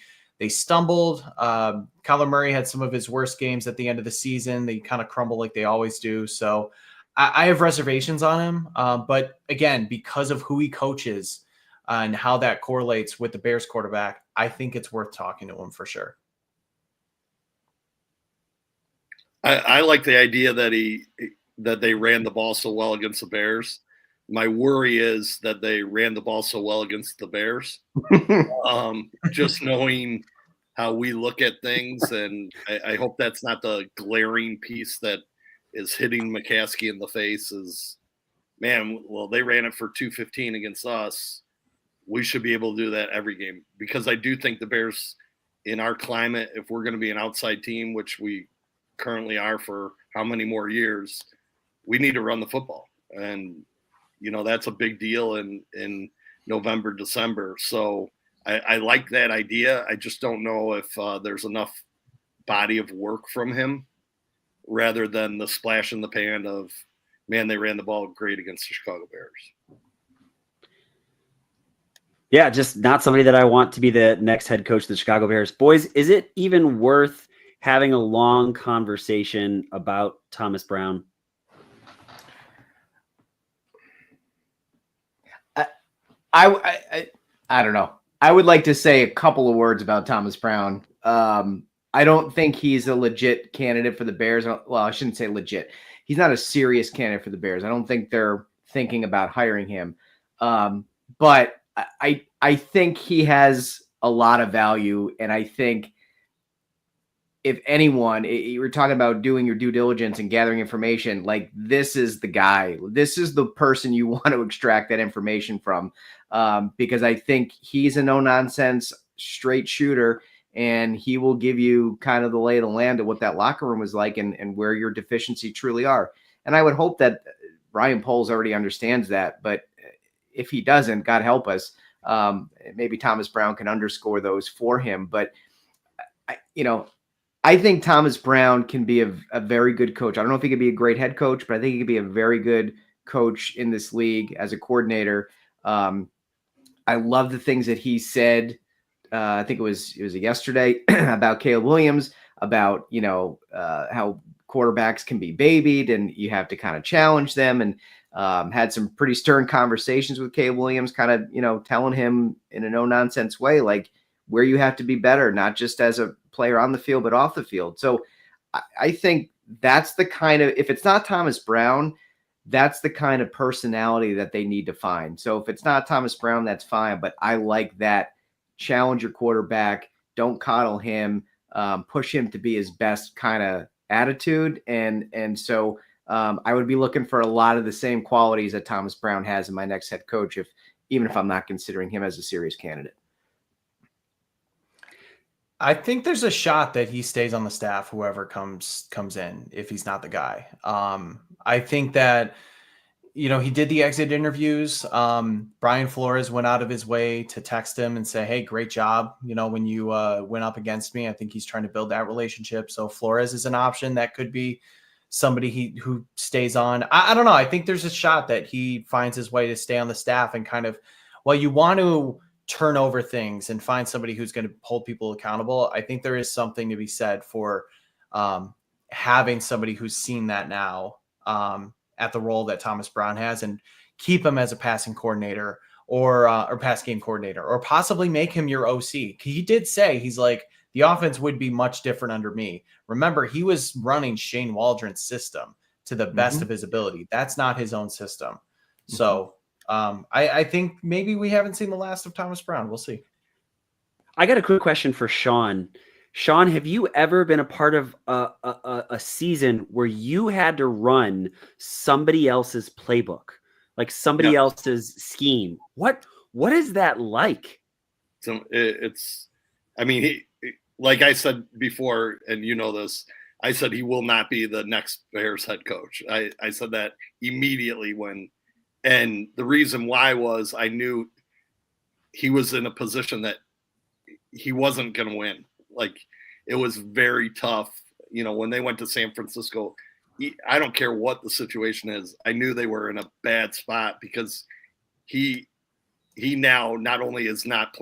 stumbled. Kyler Murray had some of his worst games at the end of the season. They kind of crumble like they always do. So I have reservations on him. But again, because of who he coaches and how that correlates with the Bears quarterback, I think it's worth talking to him for sure. I like the idea that they ran the ball so well against the Bears. My worry is that they ran the ball so well against the Bears. Just knowing how we look at things, and I hope that's not the glaring piece that is hitting McCaskey in the face is, man, well, they ran it for 215 against us. We should be able to do that every game, because I do think the Bears, in our climate, if we're going to be an outside team, which we currently are for how many more years, we need to run the football. And that's a big deal in November, December. So I like that idea. I just don't know if there's enough body of work from him rather than the splash in the pan of, man, they ran the ball great against the Chicago Bears. Yeah, just not somebody that I want to be the next head coach of the Chicago Bears. Boys, is it even worth having a long conversation about Thomas Brown? I don't know. I would like to say a couple of words about Thomas Brown. I don't think he's a legit candidate for the Bears. Well, I shouldn't say legit. He's not a serious candidate for the Bears. I don't think they're thinking about hiring him. But I think he has a lot of value. And I think if anyone, you were talking about doing your due diligence and gathering information, like this is the guy. This is the person you want to extract that information from, because I think he's a no-nonsense straight shooter, and he will give you kind of the lay of the land of what that locker room is like and where your deficiency truly are. And I would hope that Ryan Poles already understands that, but if he doesn't, God help us, maybe Thomas Brown can underscore those for him. But I think Thomas Brown can be a very good coach. I don't know if he could be a great head coach, but I think he could be a very good coach in this league as a coordinator. I love the things that he said. I think it was yesterday about Caleb Williams, about, how quarterbacks can be babied and you have to kind of challenge them, and had some pretty stern conversations with Caleb Williams, kind of, telling him in a no-nonsense way, like where you have to be better, not just as a player on the field, but off the field. So I think that's the kind of, if it's not Thomas Brown, that's the kind of personality that they need to find. So if it's not Thomas Brown, that's fine. But I like that. Challenge your quarterback. Don't coddle him. Push him to be his best kind of attitude. And so I would be looking for a lot of the same qualities that Thomas Brown has in my next head coach, even if I'm not considering him as a serious candidate. I think there's a shot that he stays on the staff, whoever comes in, if he's not the guy. I think that, he did the exit interviews. Brian Flores went out of his way to text him and say, hey, great job. When you went up against me, I think he's trying to build that relationship. So Flores is an option. That could be somebody who stays on. I don't know. I think there's a shot that he finds his way to stay on the staff and kind of, you want to turn over things and find somebody who's going to hold people accountable. I think there is something to be said for having somebody who's seen that now at the role that Thomas Brown has, and keep him as a passing coordinator or pass game coordinator, or possibly make him your OC. He did say, he's like, the offense would be much different under me. Remember, he was running Shane Waldron's system to the best of his ability. That's not his own system. So I think maybe we haven't seen the last of Thomas Brown. We'll see. I got a quick question for Sean. Sean, have you ever been a part of a season where you had to run somebody else's playbook, like somebody else's scheme? What is that like? So like I said before, and this, I said he will not be the next Bears head coach. I said that immediately and the reason why was I knew he was in a position that he wasn't going to win. Like, it was very tough. When they went to San Francisco, I don't care what the situation is. I knew they were in a bad spot because he now not only is not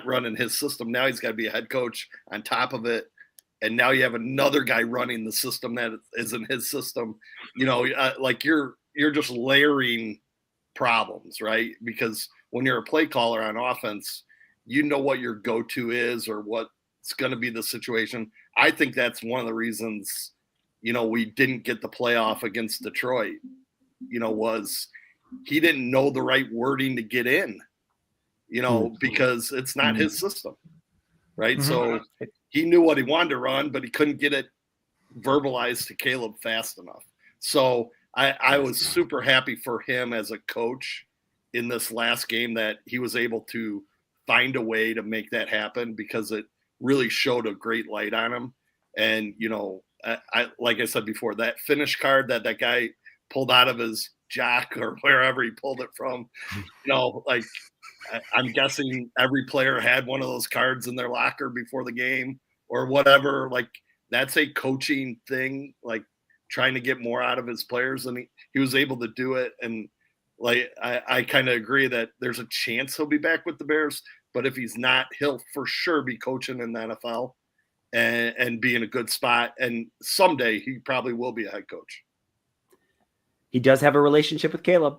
running his system, now he's got to be a head coach on top of it. And now you have another guy running the system that isn't his system. Like you're just layering problems, right? Because when you're a play caller on offense, what your go-to is or what's going to be the situation. I think that's one of the reasons, we didn't get the playoff against Detroit, was he didn't know the right wording to get in, because it's not his system, right? So he knew what he wanted to run, but he couldn't get it verbalized to Caleb fast enough. So I was super happy for him as a coach in this last game that he was able to find a way to make that happen, because it really showed a great light on him. And, I like I said before, that finish card that guy pulled out of his jock or wherever he pulled it from, I'm guessing every player had one of those cards in their locker before the game or whatever. Like, that's a coaching thing, like trying to get more out of his players, and he was able to do it. And I kind of agree that there's a chance he'll be back with the Bears, but if he's not, he'll for sure be coaching in the NFL and be in a good spot. And someday he probably will be a head coach. He does have a relationship with Caleb.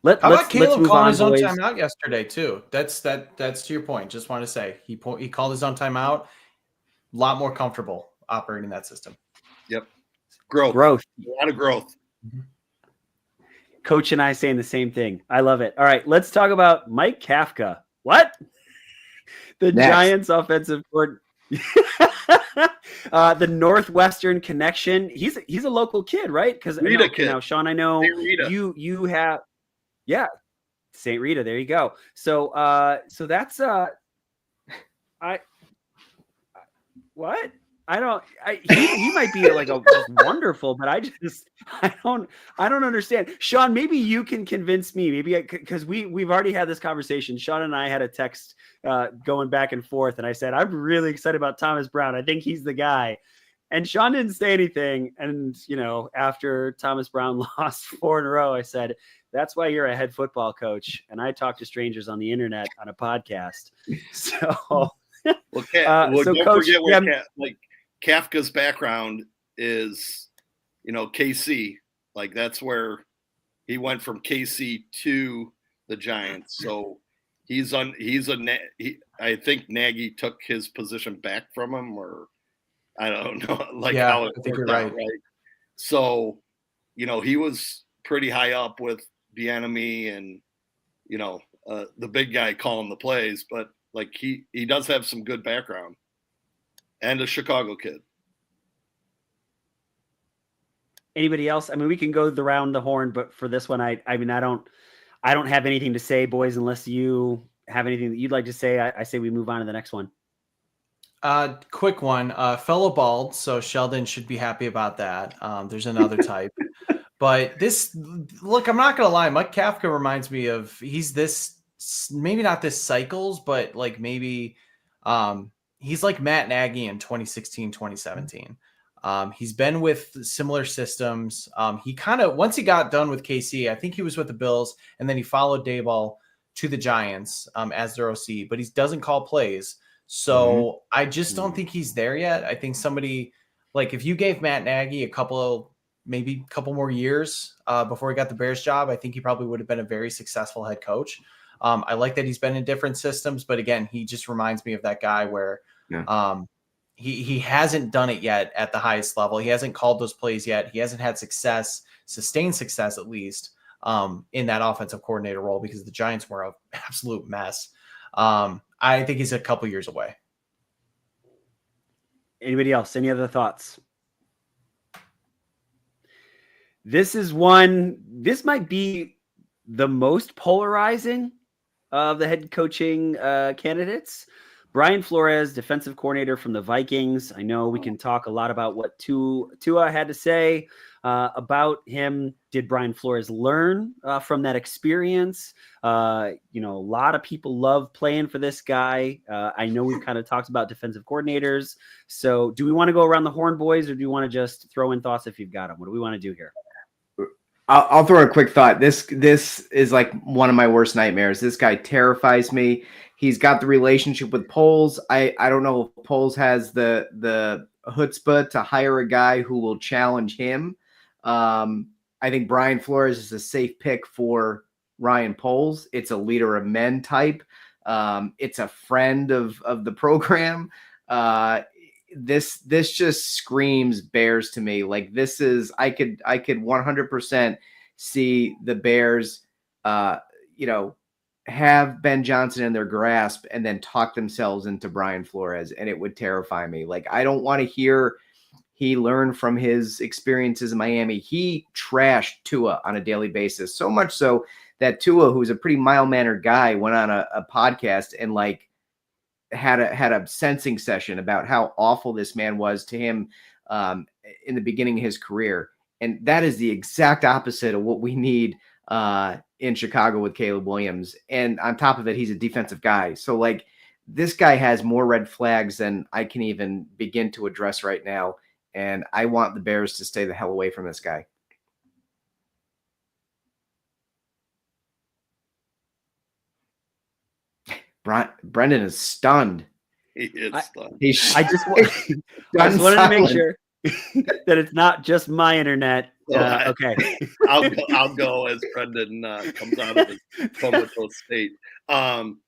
How about Caleb calling his own boys. timeout yesterday too? That's to your point. Just want to say he called his own timeout. A lot more comfortable operating that system. Yep. Growth. A lot of growth. Coach and I saying the same thing. I love it. All right, let's talk about Mike Kafka. What? The Giants offensive coordinator. The Northwestern connection. He's a local kid, right? Because now, Sean, I know you have, St. Rita. There you go. So that's what? He might be like a wonderful, but I don't understand. Sean, maybe you can convince me. Maybe because we've already had this conversation. Sean and I had a text going back and forth, and I said I'm really excited about Thomas Brown. I think he's the guy. And Sean didn't say anything. And after Thomas Brown lost 4 in a row, I said, "That's why you're a head football coach." And I talk to strangers on the internet on a podcast. So, don't forget what Kafka's background is, KC. Like, that's where he went from KC to the Giants. So I think Nagy took his position back from him, or I don't know, how it I think you're worked out, right. So, he was pretty high up with the enemy and, the big guy calling the plays, but he does have some good background and a Chicago kid. Anybody else? I mean, we can go around the horn, but for this one, I don't have anything to say, boys, unless you have anything that you'd like to say. I say we move on to the next one. Quick one, fellow bald. So Sheldon should be happy about that. There's another type, but look, I'm not going to lie. Mike Kafka reminds me of, he's this, maybe not this cycles, but like maybe, he's like Matt Nagy in 2016, 2017. He's been with similar systems. He kind of, once he got done with KC, I think he was with the Bills, and then he followed Daboll to the Giants as their OC, but he doesn't call plays. So I just don't think he's there yet. I think somebody, like, if you gave Matt Nagy a couple more years before he got the Bears job, I think he probably would have been a very successful head coach. I like that he's been in different systems, but again, he just reminds me of that guy where he hasn't done it yet at the highest level. He hasn't called those plays yet. He hasn't had sustained success at least in that offensive coordinator role, because the Giants were an absolute mess. I think he's a couple years away. Anybody else? Any other thoughts? This might be the most polarizing of the head coaching candidates. Brian Flores, defensive coordinator from the Vikings. I know we can talk a lot about what Tua had to say about him. Did Brian Flores learn from that experience? A lot of people love playing for this guy. I know we've kind of talked about defensive coordinators. So do we want to go around the horn, boys, or do you want to just throw in thoughts if you've got them? What do we want to do here? I'll throw a quick thought. This is like one of my worst nightmares. This guy terrifies me. He's got the relationship with Poles. I don't know if Poles has the chutzpah to hire a guy who will challenge him. I think Brian Flores is a safe pick for Ryan Poles. It's a leader of men type. It's a friend of the program. This just screams Bears to me. Like, this is, I could 100% see the Bears, have Ben Johnson in their grasp and then talk themselves into Brian Flores, and it would terrify me. Like, I don't want to hear he learned from his experiences in Miami. He trashed Tua on a daily basis, so much so that Tua, who's a pretty mild-mannered guy, went on a podcast and like had a sensing session about how awful this man was to him in the beginning of his career. And that is the exact opposite of what we need in Chicago with Caleb Williams. And on top of it, he's a defensive guy. So like, this guy has more red flags than I can even begin to address right now. And I want the Bears to stay the hell away from this guy. Brendan is stunned. He is stunned. I just wanted to make sure that it's not just my internet. Okay. I'll go as Brendan comes out of his comatose state. From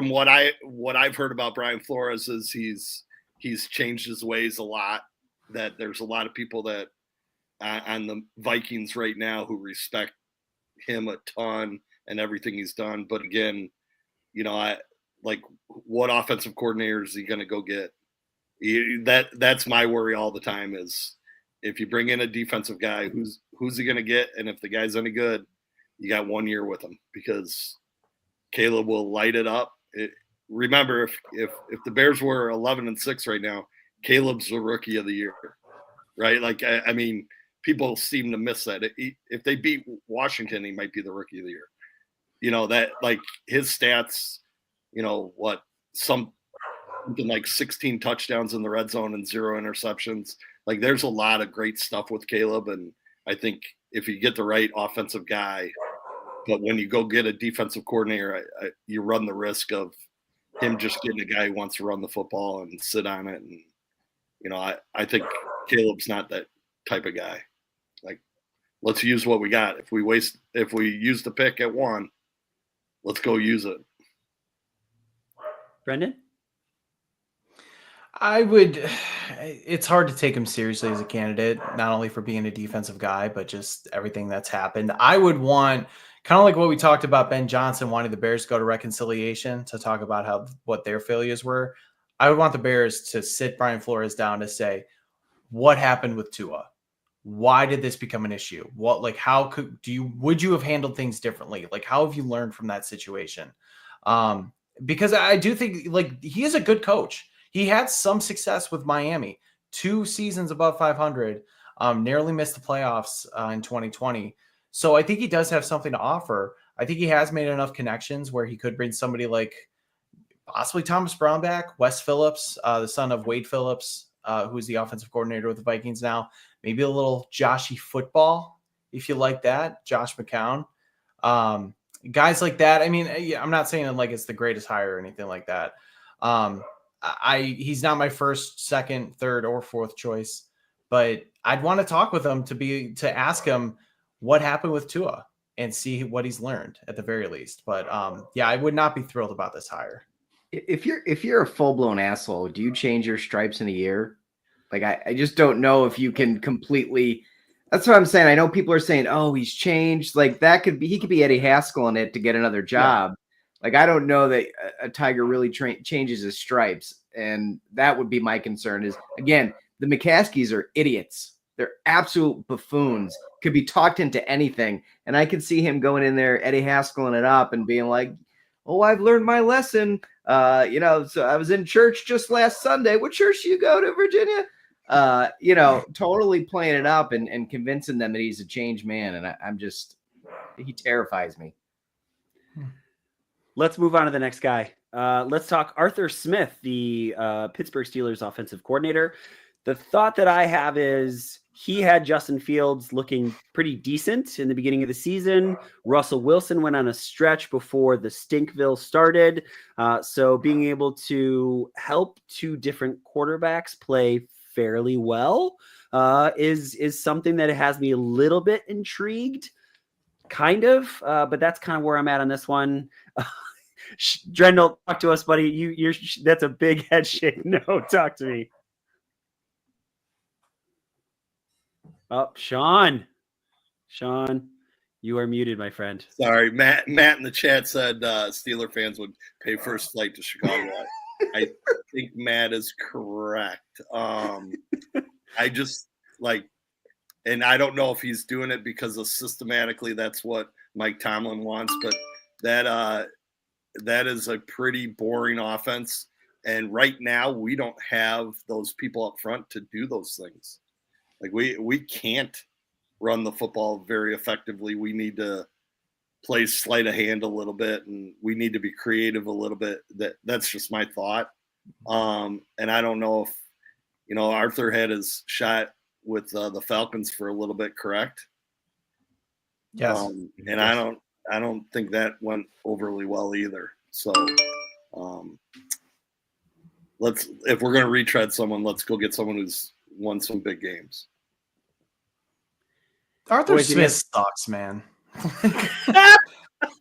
what I've heard about Brian Flores is he's changed his ways a lot. That there's a lot of people that on the Vikings right now who respect him a ton and everything he's done. But again, what offensive coordinator is he going to go get? That's my worry all the time is if you bring in a defensive guy, who's he going to get? And if the guy's any good, you got 1 year with him, because Caleb will light it up. Remember, if the Bears were 11-6 right now, Caleb's the rookie of the year, right? Like, I mean, people seem to miss that. If they beat Washington, he might be the rookie of the year. That, like, his stats, something like 16 touchdowns in the red zone and 0 interceptions. Like, there's a lot of great stuff with Caleb. And I think if you get the right offensive guy, but when you go get a defensive coordinator, you run the risk of him just getting a guy who wants to run the football and sit on it. And, I think Caleb's not that type of guy. Like, let's use what we got. If we use the pick at 1, let's go use it. Brendan? It's hard to take him seriously as a candidate, not only for being a defensive guy, but just everything that's happened. I would want, kind of like what we talked about, Ben Johnson wanting the Bears to go to reconciliation to talk about what their failures were. I would want the Bears to sit Brian Flores down to say, what happened with Tua? why did this become an issue? What, like, how would you have handled things differently? Like, how have you learned from that situation? Because I do think, like, he is a good coach. He had some success with Miami, 2 seasons above 500, narrowly missed the playoffs in 2020. So I think he does have something to offer. I think he has made enough connections where he could bring somebody like possibly Thomas Brown back, Wes Phillips, the son of Wade Phillips, who's the offensive coordinator with the Vikings now. Maybe a little Joshy football, if you like that, Josh McCown. Guys like that. I mean, I'm not saying that like it's the greatest hire or anything like that. He's not my first, second, third, or fourth choice, but I'd want to talk with him to ask him what happened with Tua and see what he's learned at the very least. But yeah, I would not be thrilled about this hire. If you're a full-blown asshole, do you change your stripes in a year? Like, I just don't know if you can completely. That's what I'm saying. I know people are saying, oh, he's changed. Like, he could be Eddie Haskell in it to get another job. Yeah. Like, I don't know that a Tiger really changes his stripes. And that would be my concern is, again, the McCaskies are idiots. They're absolute buffoons, could be talked into anything. And I can see him going in there, Eddie Haskelling it up and being like, oh, I've learned my lesson. So I was in church just last Sunday. What church do you go to, Virginia? Totally playing it up and convincing them that he's a changed man. And he terrifies me. Let's move on to the next guy. Let's talk Arthur Smith, the Pittsburgh Steelers offensive coordinator. The thought that I have is he had Justin Fields looking pretty decent in the beginning of the season. Russell Wilson went on a stretch before the Stinkville started. So being able to help 2 different quarterbacks play fairly well is something that has me a little bit intrigued, kind of. But that's kind of where I'm at on this one. Drendel, talk to us, buddy. That's a big head shake. No, talk to me. Oh, Sean, you are muted, my friend. Sorry, Matt in the chat said Steeler fans would pay first flight to Chicago. I think Matt is correct. I just and I don't know if he's doing it because of systematically that's what Mike Tomlin wants, but that is a pretty boring offense. And right now we don't have those people up front to do those things. Like we can't run the football very effectively. We need to play sleight of hand a little bit, and we need to be creative a little bit. That's just my thought. And I don't know if Arthur had his shot with the Falcons for a little bit, correct? Yes. And I don't think that went overly well either. So if we're gonna retread someone, let's go get someone who's won some big games. Arthur Smith sucks, man.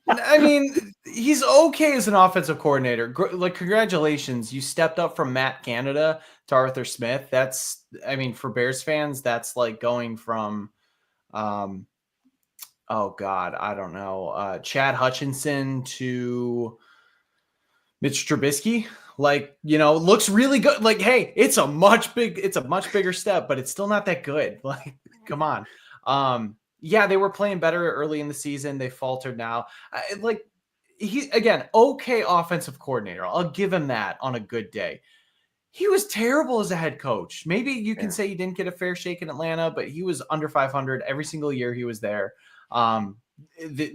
I mean, he's okay as an offensive coordinator. Like, congratulations, you stepped up from Matt Canada to Arthur Smith. For Bears fans, that's like going from, oh God, I don't know, Chad Hutchinson to Mitch Trubisky. Like, looks really good. Like, hey, it's a much bigger step, but it's still not that good. Like, come on. Yeah, they were playing better early in the season. They faltered now. He, again, okay offensive coordinator. I'll give him that on a good day. He was terrible as a head coach. Maybe you can say he didn't get a fair shake in Atlanta, but he was under 500 every single year he was there.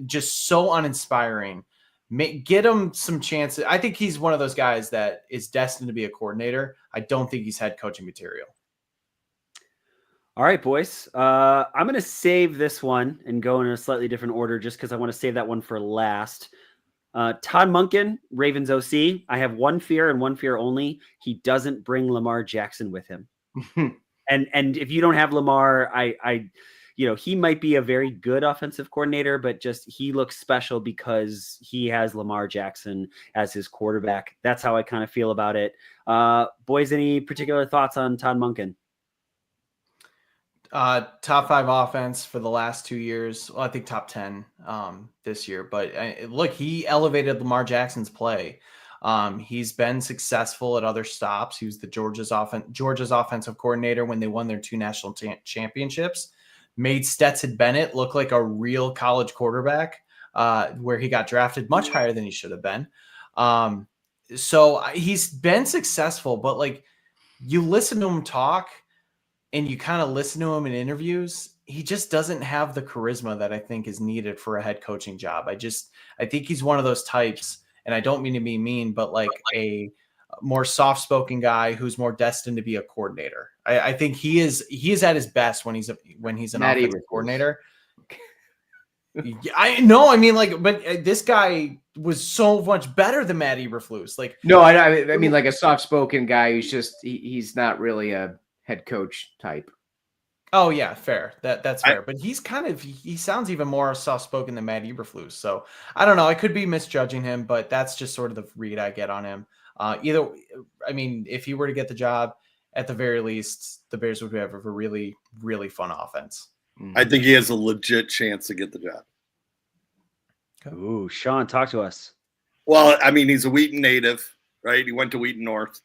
Just so uninspiring. Get him some chances. I think he's one of those guys that is destined to be a coordinator. I don't think he's head coaching material. All right, boys. I'm going to save this one and go in a slightly different order just because I want to save that one for last. Todd Monken, Ravens OC. I have one fear and one fear only. He doesn't bring Lamar Jackson with him. And if you don't have Lamar, he might be a very good offensive coordinator, but just he looks special because he has Lamar Jackson as his quarterback. That's how I kind of feel about it. Boys, any particular thoughts on Todd Monken? Top 5 offense for the last 2 years. Well, I think top 10 this year. But look, he elevated Lamar Jackson's play. He's been successful at other stops. He was the Georgia's offensive coordinator when they won their 2 national championships. made Stetson Bennett look like a real college quarterback, where he got drafted much higher than he should have been. So he's been successful, but like you listen to him talk and you kind of listen to him in interviews, he just doesn't have the charisma that I think is needed for a head coaching job. I think he's one of those types, and I don't mean to be mean, but like a more soft-spoken guy who's more destined to be a coordinator. I think he is at his best when he's an offensive coordinator. I know. I mean, like, but this guy was so much better than Matt Eberflus. Like, no, I mean, like a soft-spoken guy who's just he's not really a head coach type. Oh yeah, fair. That's fair. But he sounds even more soft-spoken than Matt Eberflus. So I don't know. I could be misjudging him, but that's just sort of the read I get on him. I mean, if he were to get the job, at the very least, the Bears would have a really, really fun offense. I think he has a legit chance to get the job. Ooh, Sean, talk to us. Well, I mean, he's a Wheaton native, right? He went to Wheaton North.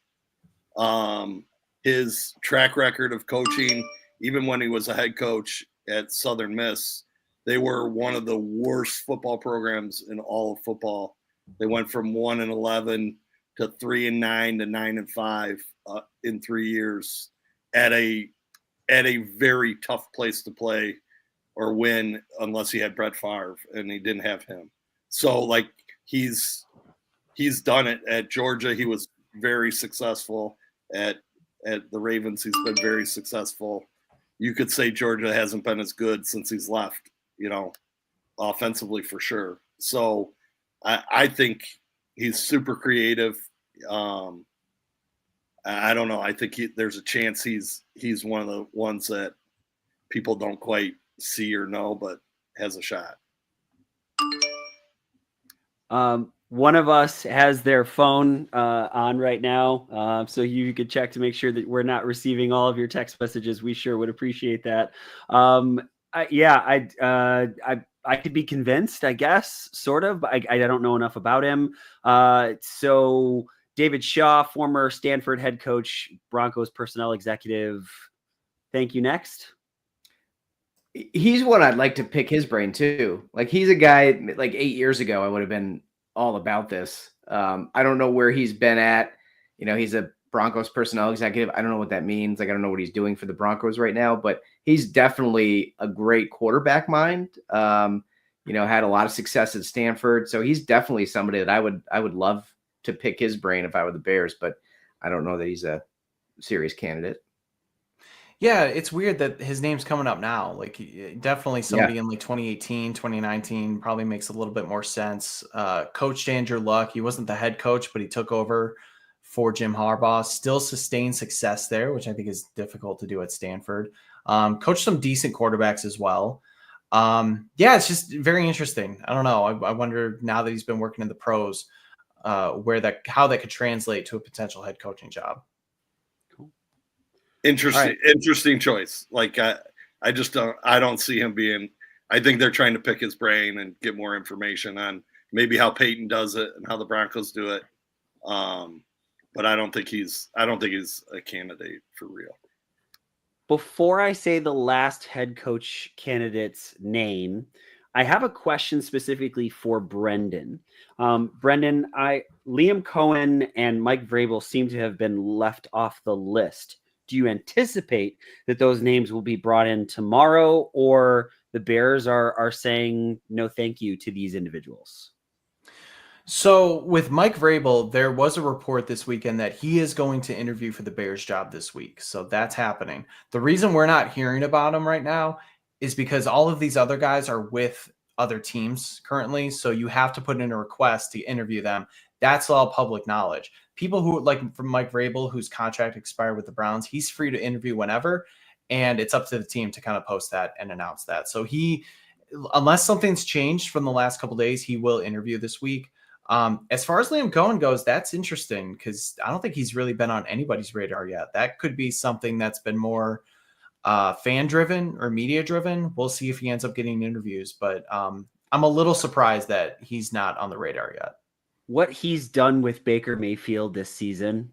His track record of coaching, even when he was a head coach at Southern Miss, they were one of the worst football programs in all of football. They went from 1-11 to 3-9 to 9-5 in 3 years at a very tough place to play or win unless he had Brett Favre, and he didn't have him. So like he's done it at Georgia. He was very successful at the Ravens. He's been very successful. You could say Georgia hasn't been as good since he's left, offensively for sure. So I think he's super creative. I don't know. I think there's a chance he's one of the ones that people don't quite see or know, but has a shot. One of us has their phone on right now, so you could check to make sure that we're not receiving all of your text messages. We sure would appreciate that. I could be convinced, I guess, sort of. I don't know enough about him. So David Shaw, former Stanford head coach, Broncos personnel executive. Thank you. Next. He's one I'd like to pick his brain too. Like he's a guy like 8 years ago, I would have been all about this. I don't know where he's been at. He's a Broncos personnel executive. I don't know what that means. Like, I don't know what he's doing for the Broncos right now, but he's definitely a great quarterback mind. Had a lot of success at Stanford. So he's definitely somebody that I would love to pick his brain if I were the Bears, but I don't know that he's a serious candidate. Yeah, it's weird that his name's coming up now. Like definitely somebody in like 2018, 2019 probably makes a little bit more sense. Coached Andrew Luck. He wasn't the head coach, but he took over for Jim Harbaugh. Still sustained success there, which I think is difficult to do at Stanford. Coached some decent quarterbacks as well. It's just very interesting. I don't know. I wonder now that he's been working in the pros, how that could translate to a potential head coaching job. Interesting choice. Like I don't see him being. I think they're trying to pick his brain and get more information on maybe how Peyton does it and how the Broncos do it. But I don't think he's a candidate for real. Before I say the last head coach candidate's name, I have a question specifically for Brendan. Brendan, Liam Cohen and Mike Vrabel seem to have been left off the list. Do you anticipate that those names will be brought in tomorrow, or the Bears are saying no thank you to these individuals? So with Mike Vrabel, there was a report this weekend that he is going to interview for the Bears job this week. So that's happening. The reason we're not hearing about him right now is because all of these other guys are with other teams currently. So you have to put in a request to interview them. That's all public knowledge. People who like from Mike Vrabel, whose contract expired with the Browns, he's free to interview whenever. And it's up to the team to kind of post that and announce that. So unless something's changed from the last couple of days, he will interview this week. As far as Liam Cohen goes, that's interesting because I don't think he's really been on anybody's radar yet. That could be something that's been more fan driven or media driven. We'll see if he ends up getting interviews, but I'm a little surprised that he's not on the radar yet. What he's done with Baker Mayfield this season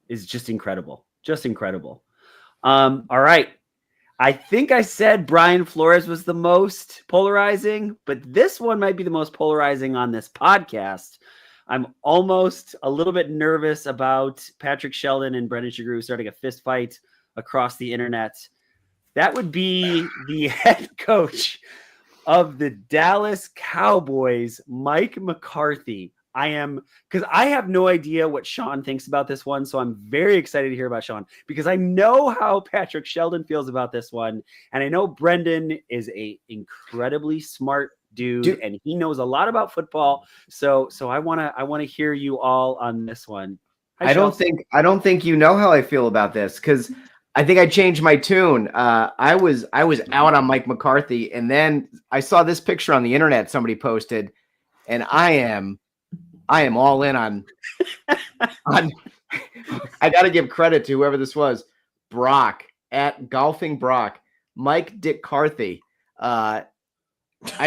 is just incredible. Just incredible. All right. I think I said Brian Flores was the most polarizing, but this one might be the most polarizing on this podcast. I'm almost a little bit nervous about Patrick Sheldon and Brendan Shagru starting a fist fight across the internet. That would be the head coach of the Dallas Cowboys, Mike McCarthy. Because I have no idea what Sean thinks about this one, so I'm very excited to hear about Sean, because I know how Patrick Sheldon feels about this one, and I know Brendan is a incredibly smart dude, and he knows a lot about football. So I wanna hear you all on this one. I don't think you know how I feel about this, because I think I changed my tune. I was out on Mike McCarthy, and then I saw this picture on the internet somebody posted, and I am all in on I got to give credit to whoever this was, Brock at Golfing Brock, Mike Dick Carthy. I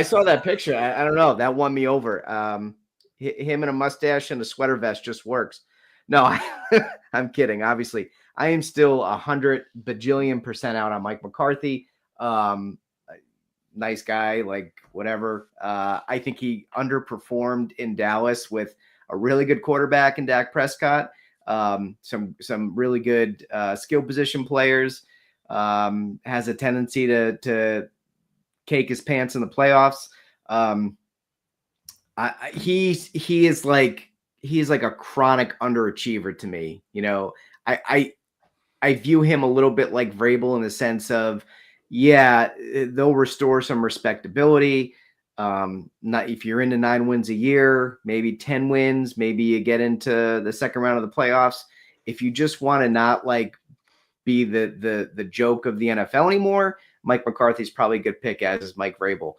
saw that picture. I don't know. That won me over. Him in a mustache and a sweater vest just works. No, I'm kidding. Obviously, I am still 100 bajillion% out on Mike McCarthy. Nice guy, like whatever. I think he underperformed in Dallas with a really good quarterback in Dak Prescott. Some really good skill position players. Has a tendency to cake his pants in the playoffs. He's like a chronic underachiever to me. You know, I view him a little bit like Vrabel in the sense of, yeah, they'll restore some respectability. Not if you're into 9 wins a year, maybe 10 wins, maybe you get into the second round of the playoffs. If you just want to not like be the joke of the NFL anymore, Mike McCarthy's probably a good pick, as is Mike Vrabel.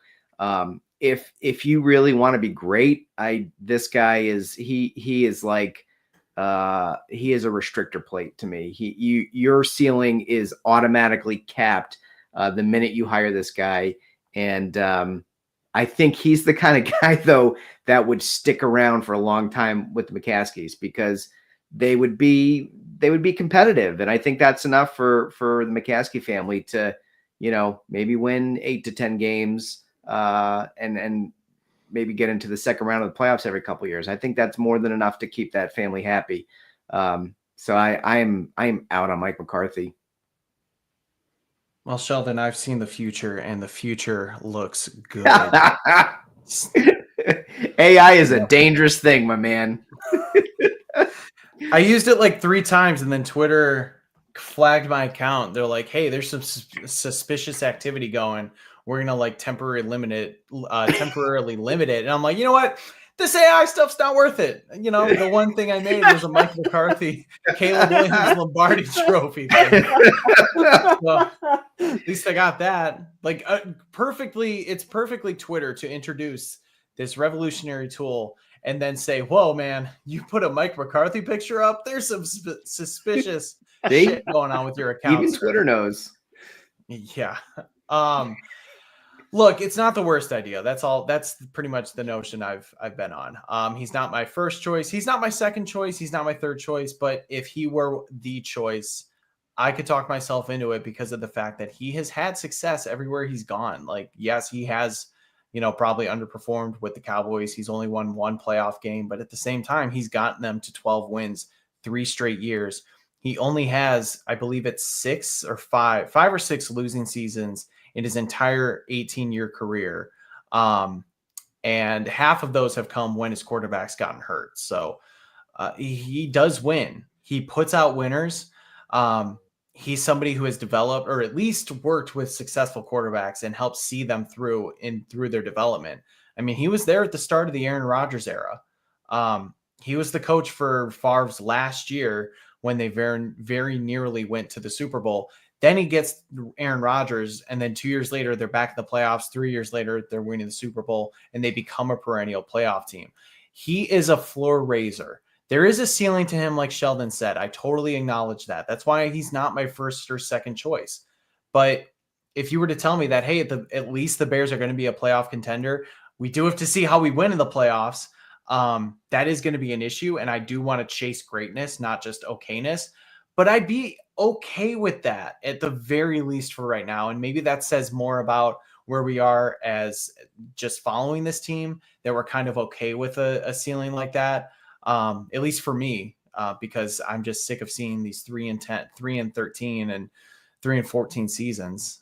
If you really want to be great, this guy is he is like he is a restrictor plate to me. Your ceiling is automatically capped the minute you hire this guy. And I think he's the kind of guy, though, that would stick around for a long time with the McCaskies, because they would be competitive. And I think that's enough for the McCaskey family to, you know, maybe win 8 to 10 games and maybe get into the second round of the playoffs every couple of years. I think that's more than enough to keep that family happy. So I'm out on Mike McCarthy. Well, Sheldon, I've seen the future, and the future looks good. AI is a dangerous thing, my man. I used it like 3 times, and then Twitter flagged my account. They're like, "Hey, there's some suspicious activity going. We're gonna like temporarily limit it." And I'm like, you know what? This AI stuff's not worth it. You know, the one thing I made was a Mike McCarthy, Caleb Williams Lombardi Trophy thing. So, at least I got that. Like it's perfectly Twitter to introduce this revolutionary tool and then say, "Whoa, man, you put a Mike McCarthy picture up? There's some suspicious shit going on with your account." Even Twitter knows. Yeah. Look, it's not the worst idea. That's all. That's pretty much the notion I've been on. He's not my first choice. He's not my second choice. He's not my third choice. But if he were the choice, I could talk myself into it because of the fact that he has had success everywhere he's gone. Like, yes, he has, you know, probably underperformed with the Cowboys. He's only won 1 playoff game, but at the same time, he's gotten them to 12 wins 3 straight years. He only has, I believe it's 5 or 6 losing seasons in his entire 18-year career. And half of those have come when his quarterback's gotten hurt. So he does win. He puts out winners. He's somebody who has developed, or at least worked with successful quarterbacks and helped see them through their development. I mean, he was there at the start of the Aaron Rodgers era. He was the coach for Favre's last year when they very, very nearly went to the Super Bowl. Then he gets Aaron Rodgers, and then 2 years later, they're back in the playoffs. 3 years later, they're winning the Super Bowl, and they become a perennial playoff team. He is a floor raiser. There is a ceiling to him, like Sheldon said. I totally acknowledge that. That's why he's not my first or second choice. But if you were to tell me that, hey, at least the Bears are going to be a playoff contender, we do have to see how we win in the playoffs. That is going to be an issue, and I do want to chase greatness, not just okayness. But I'd be okay with that at the very least for right now. And maybe that says more about where we are as just following this team, that we're kind of okay with a ceiling like that. At least for me, because I'm just sick of seeing these 3-10, 3-13 and 3-14 seasons.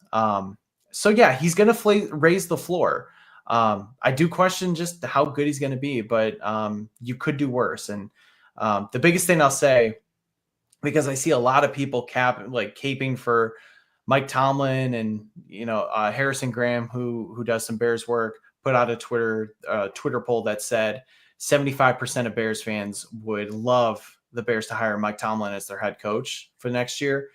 So yeah, he's going to raise the floor. I do question just how good he's going to be, but you could do worse. And the biggest thing I'll say, because I see a lot of people caping for Mike Tomlin and Harrison Graham, who does some Bears work, put out a Twitter poll that said 75% of Bears fans would love the Bears to hire Mike Tomlin as their head coach for next year.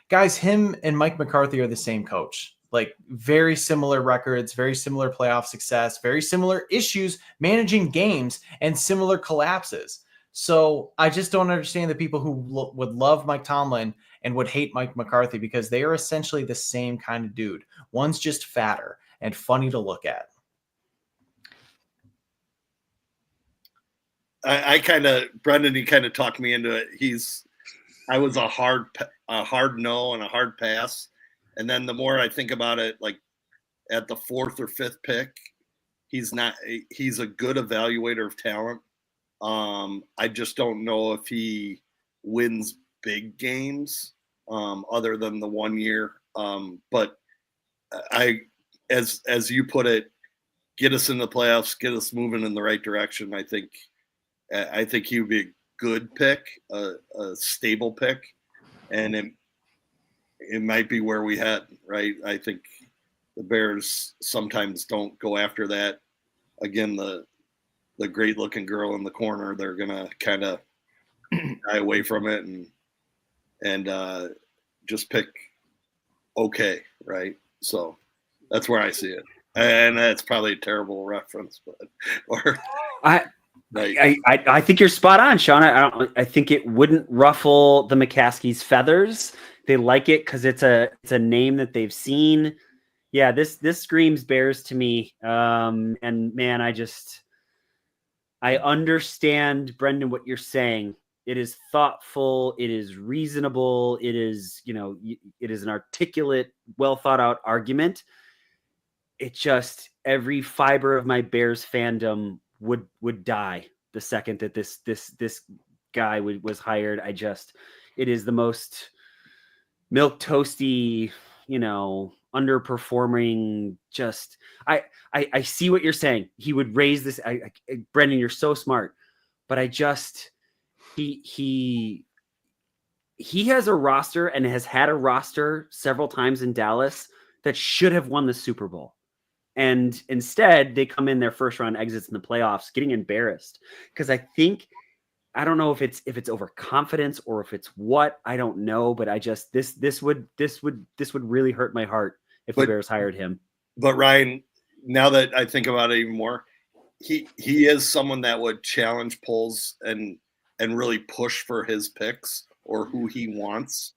Guys, him and Mike McCarthy are the same coach. Like, very similar records, very similar playoff success, very similar issues managing games, and similar collapses. So I just don't understand the people who would love Mike Tomlin and would hate Mike McCarthy, because they are essentially the same kind of dude. One's just fatter and funny to look at. I kind of, Brendan, he kind of talked me into it. I was a hard no and a hard pass. And then the more I think about it, like at the 4th or 5th pick, he's a good evaluator of talent. I just don't know if he wins big games other than the 1 year. But as you put it, get us in the playoffs, get us moving in the right direction. I think he would be a good pick, a stable pick, and it might be where we head, right? I think the Bears sometimes don't go after that. Again, the great looking girl in the corner, they're gonna kind of shy away from it and just pick okay, right? So that's where I see it, and that's probably a terrible reference, but I think you're spot on, Sean. I think it wouldn't ruffle the McCaskies' feathers. They like it because it's a name that they've seen. Yeah, this screams Bears to me. And man, I understand, Brendan, what you're saying. It is thoughtful. It is reasonable. It is, it is an articulate, well thought out argument. It just, every fiber of my Bears fandom would die the second that this guy was hired. It is the most milk toasty, underperforming. Just I see what you're saying. He would raise this. Brendan, you're so smart, but he has a roster and has had a roster several times in Dallas that should have won the Super Bowl. And instead, they come in their first round exits in the playoffs, getting embarrassed. Because I don't know if it's overconfidence or if it's what, I don't know. But this would really hurt my heart if the Bears hired him. But Ryan, now that I think about it even more, he is someone that would challenge polls and really push for his picks or who he wants.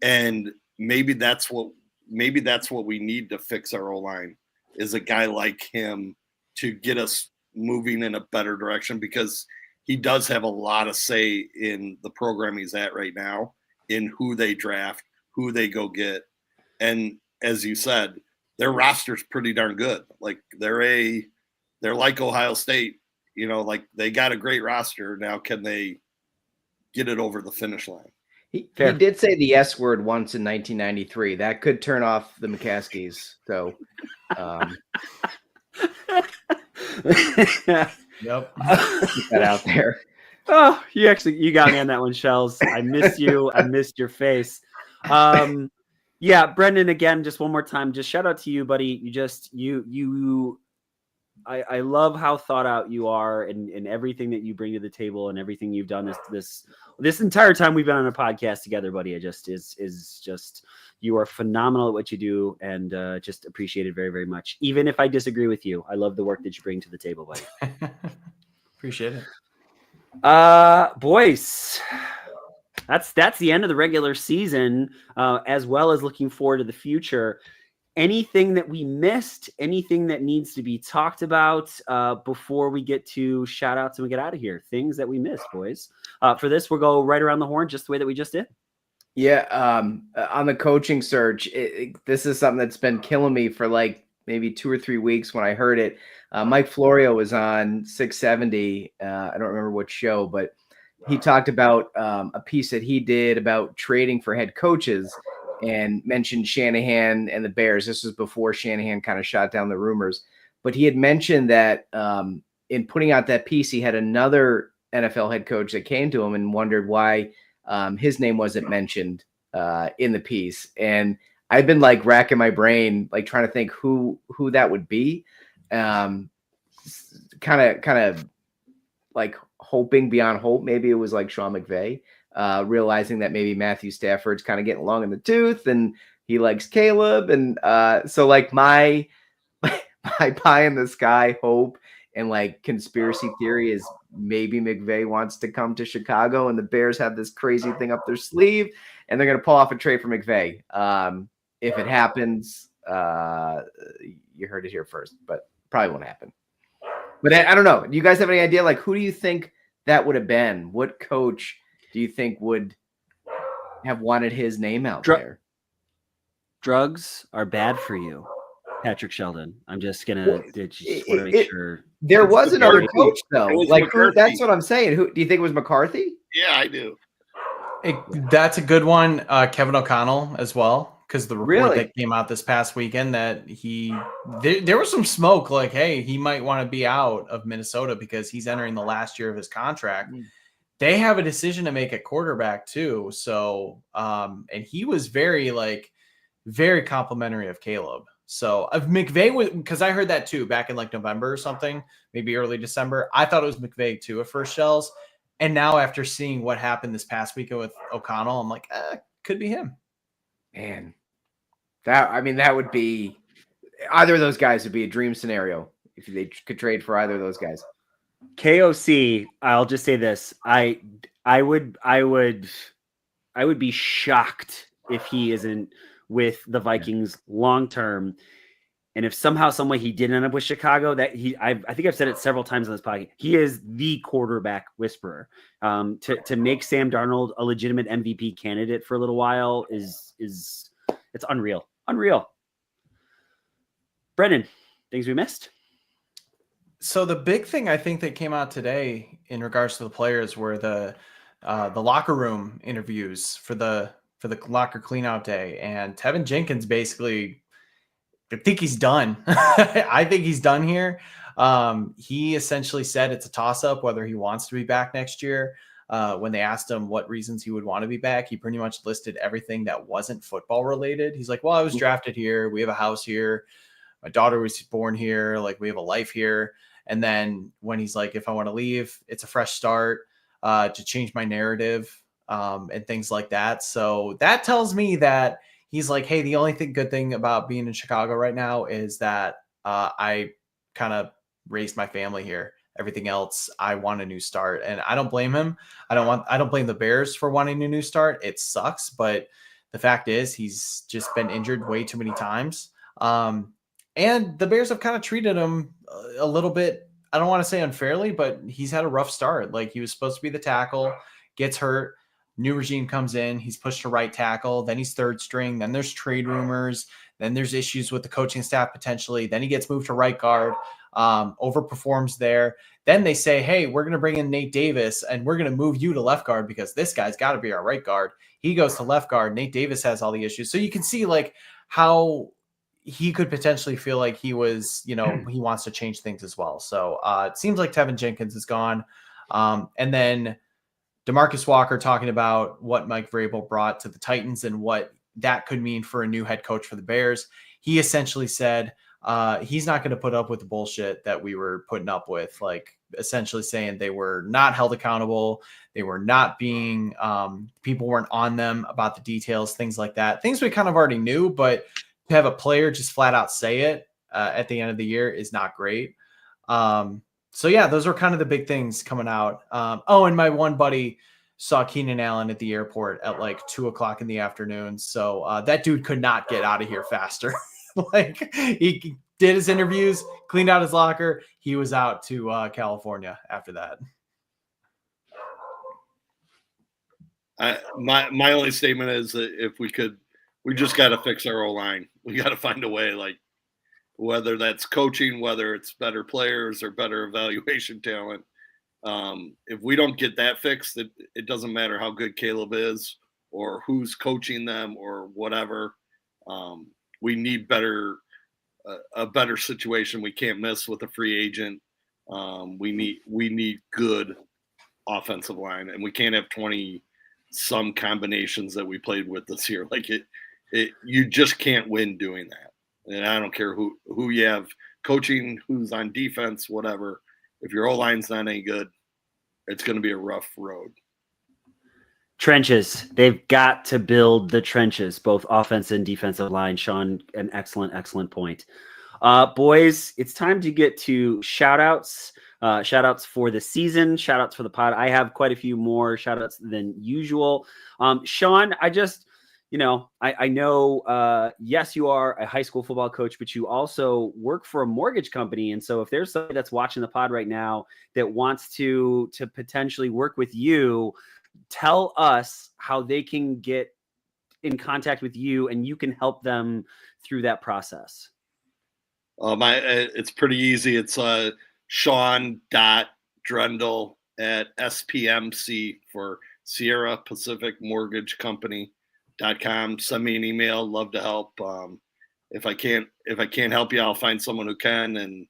And maybe that's what we need to fix our O-line, is a guy like him to get us moving in a better direction, because he does have a lot of say in the program he's at right now, in who they draft, who they go get. And as you said, their roster's pretty darn good. Like they're like Ohio State, like they got a great roster. Now, can they get it over the finish line? He did say the S word once in 1993. That could turn off the McCaskies. So, yep, keep that out there. Oh, you got me on that one, Shells. I miss you. I missed your face. Yeah, Brendan, again, just one more time, just shout out to you, buddy. I love how thought out you are and everything that you bring to the table and everything you've done this entire time we've been on a podcast together, buddy. It just is just, you are phenomenal at what you do, and just appreciate it very, very much. Even if I disagree with you, I love the work that you bring to the table, buddy. Appreciate it. Boys, that's the end of the regular season, as well as looking forward to the future. Anything that we missed, anything that needs to be talked about before we get to shout outs and we get out of here? Things that we missed, boys. For this, we'll go right around the horn just the way that we just did. Yeah, on the coaching search, this is something that's been killing me for like maybe 2 or 3 weeks when I heard it. Mike Florio was on 670. I don't remember what show, but he talked about a piece that he did about trading for head coaches and mentioned Shanahan and the Bears. This was before Shanahan kind of shot down the rumors. But he had mentioned that in putting out that piece, he had another NFL head coach that came to him and wondered why his name wasn't mentioned in the piece. And I've been like racking my brain, like trying to think who that would be. Kind of like hoping beyond hope. Maybe it was like Sean McVay, realizing that maybe Matthew Stafford's kind of getting long in the tooth and he likes Caleb. And so like my pie in the sky hope and like conspiracy theory is maybe McVay wants to come to Chicago and the Bears have this crazy thing up their sleeve and they're going to pull off a trade for McVay. If it happens, you heard it here first, but probably won't happen. But I don't know. Do you guys have any idea? Like, who do you think that would have been? What coach do you think would have wanted his name out there? Drugs are bad for you, Patrick Sheldon. I'm just gonna want to make sure. There was another coach though. Like, that's what I'm saying. Who do you think it was McCarthy? Yeah, I do. That's a good one. Kevin O'Connell as well. Because the report that came out this past weekend that there was some smoke like, hey, he might want to be out of Minnesota because he's entering the last year of his contract. They have a decision to make at quarterback too. So, and he was very complimentary of Caleb. So of McVay, because I heard that too back in like November or something, maybe early December. I thought it was McVay too at first, Shells. And now after seeing what happened this past weekend with O'Connell, I'm like, could be him. Man. That would be either of those guys would be a dream scenario if they could trade for either of those guys. KOC, I'll just say this. I would be shocked if he isn't with the Vikings long term. And if somehow, some way he did end up with Chicago, I think I've said it several times on this podcast. He is the quarterback whisperer. To make Sam Darnold a legitimate MVP candidate for a little while is it's unreal. Unreal. Brendan, things we missed? So the big thing I think that came out today in regards to the players were the locker room interviews for the locker cleanout day. And Tevin Jenkins basically, I think he's done. I think he's done here. He essentially said it's a toss-up whether he wants to be back next year. When they asked him what reasons he would want to be back, he pretty much listed everything that wasn't football related. He's like, well, I was drafted here. We have a house here. My daughter was born here. Like, we have a life here. And then when he's like, if I want to leave, it's a fresh start to change my narrative and things like that. So that tells me that he's like, hey, the only good thing about being in Chicago right now is that I kind of raised my family here. Everything else, I want a new start. And I don't blame him. I don't blame the Bears for wanting a new start. It sucks. But the fact is he's just been injured way too many times. And the Bears have kind of treated him a little bit, I don't want to say unfairly, but he's had a rough start. Like, he was supposed to be the tackle, gets hurt, new regime comes in, he's pushed to right tackle, then he's third string, then there's trade rumors, then there's issues with the coaching staff potentially, then he gets moved to right guard, overperforms there. Then they say, hey, we're going to bring in Nate Davis and we're going to move you to left guard because this guy's got to be our right guard. He goes to left guard. Nate Davis has all the issues. So you can see like how he could potentially feel like he was, he wants to change things as well. So it seems like Tevin Jenkins is gone. And then DeMarcus Walker talking about what Mike Vrabel brought to the Titans and what that could mean for a new head coach for the Bears. He essentially said he's not going to put up with the bullshit that we were putting up with, like essentially saying they were not held accountable. They were not being, people weren't on them about the details, things like that. Things we kind of already knew, but to have a player just flat out say it at the end of the year is not great. So yeah, those were kind of the big things coming out. And my one buddy saw Keenan Allen at the airport at like 2:00 in the afternoon. So that dude could not get out of here faster. Like, he did his interviews, cleaned out his locker. He was out to California after that. My only statement is that if we just got to fix our O-line. We got to find a way, like whether that's coaching, whether it's better players or better evaluation talent. If we don't get that fixed, it doesn't matter how good Caleb is or who's coaching them or whatever. We need a better situation. We can't miss with a free agent. We need good offensive line, and we can't have 20 some combinations that we played with this year. Like you just can't win doing that. And I don't care who you have coaching, who's on defense, whatever. If your O-line's not any good, it's going to be a rough road. Trenches. They've got to build the trenches, both offense and defensive line. Sean, an excellent point. Boys, it's time to get to shout-outs. Shout-outs for the season, shout-outs for the pod. I have quite a few more shout-outs than usual. Sean, I just, I know, yes, you are a high school football coach, but you also work for a mortgage company. And so if there's somebody that's watching the pod right now that wants to potentially work with you, tell us how they can get in contact with you and you can help them through that process. It's pretty easy. It's Sean.Drendel at SPMC for Sierra Pacific Mortgage Company.com. Send me an email. Love to help. If I can't help you, I'll find someone who can. And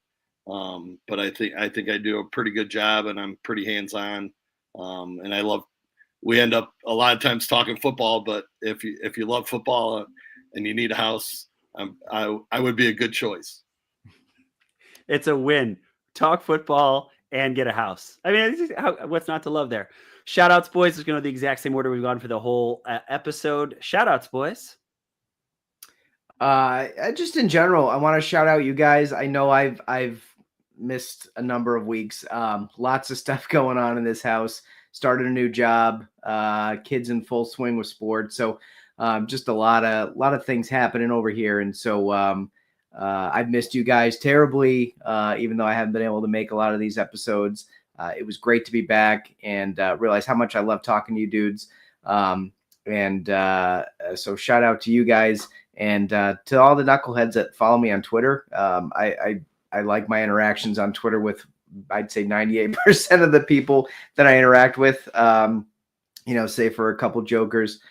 but I think I do a pretty good job, and I'm pretty hands-on. And we end up a lot of times talking football, but if you love football and you need a house, I would be a good choice. It's a win. Talk football and get a house. I mean, what's not to love there? Shout outs, boys. It's going to be the exact same order we've gone for the whole episode. Shout outs, boys. Just in general, I want to shout out you guys. I know I've missed a number of weeks. Lots of stuff going on in this house. Started a new job. Kids in full swing with sports. So just a lot of things happening over here. And so I've missed you guys terribly, even though I haven't been able to make a lot of these episodes. It was great to be back and realize how much I love talking to you dudes. So shout out to you guys and to all the knuckleheads that follow me on Twitter. I like my interactions on Twitter with, I'd say 98% of the people that I interact with, say for a couple jokers.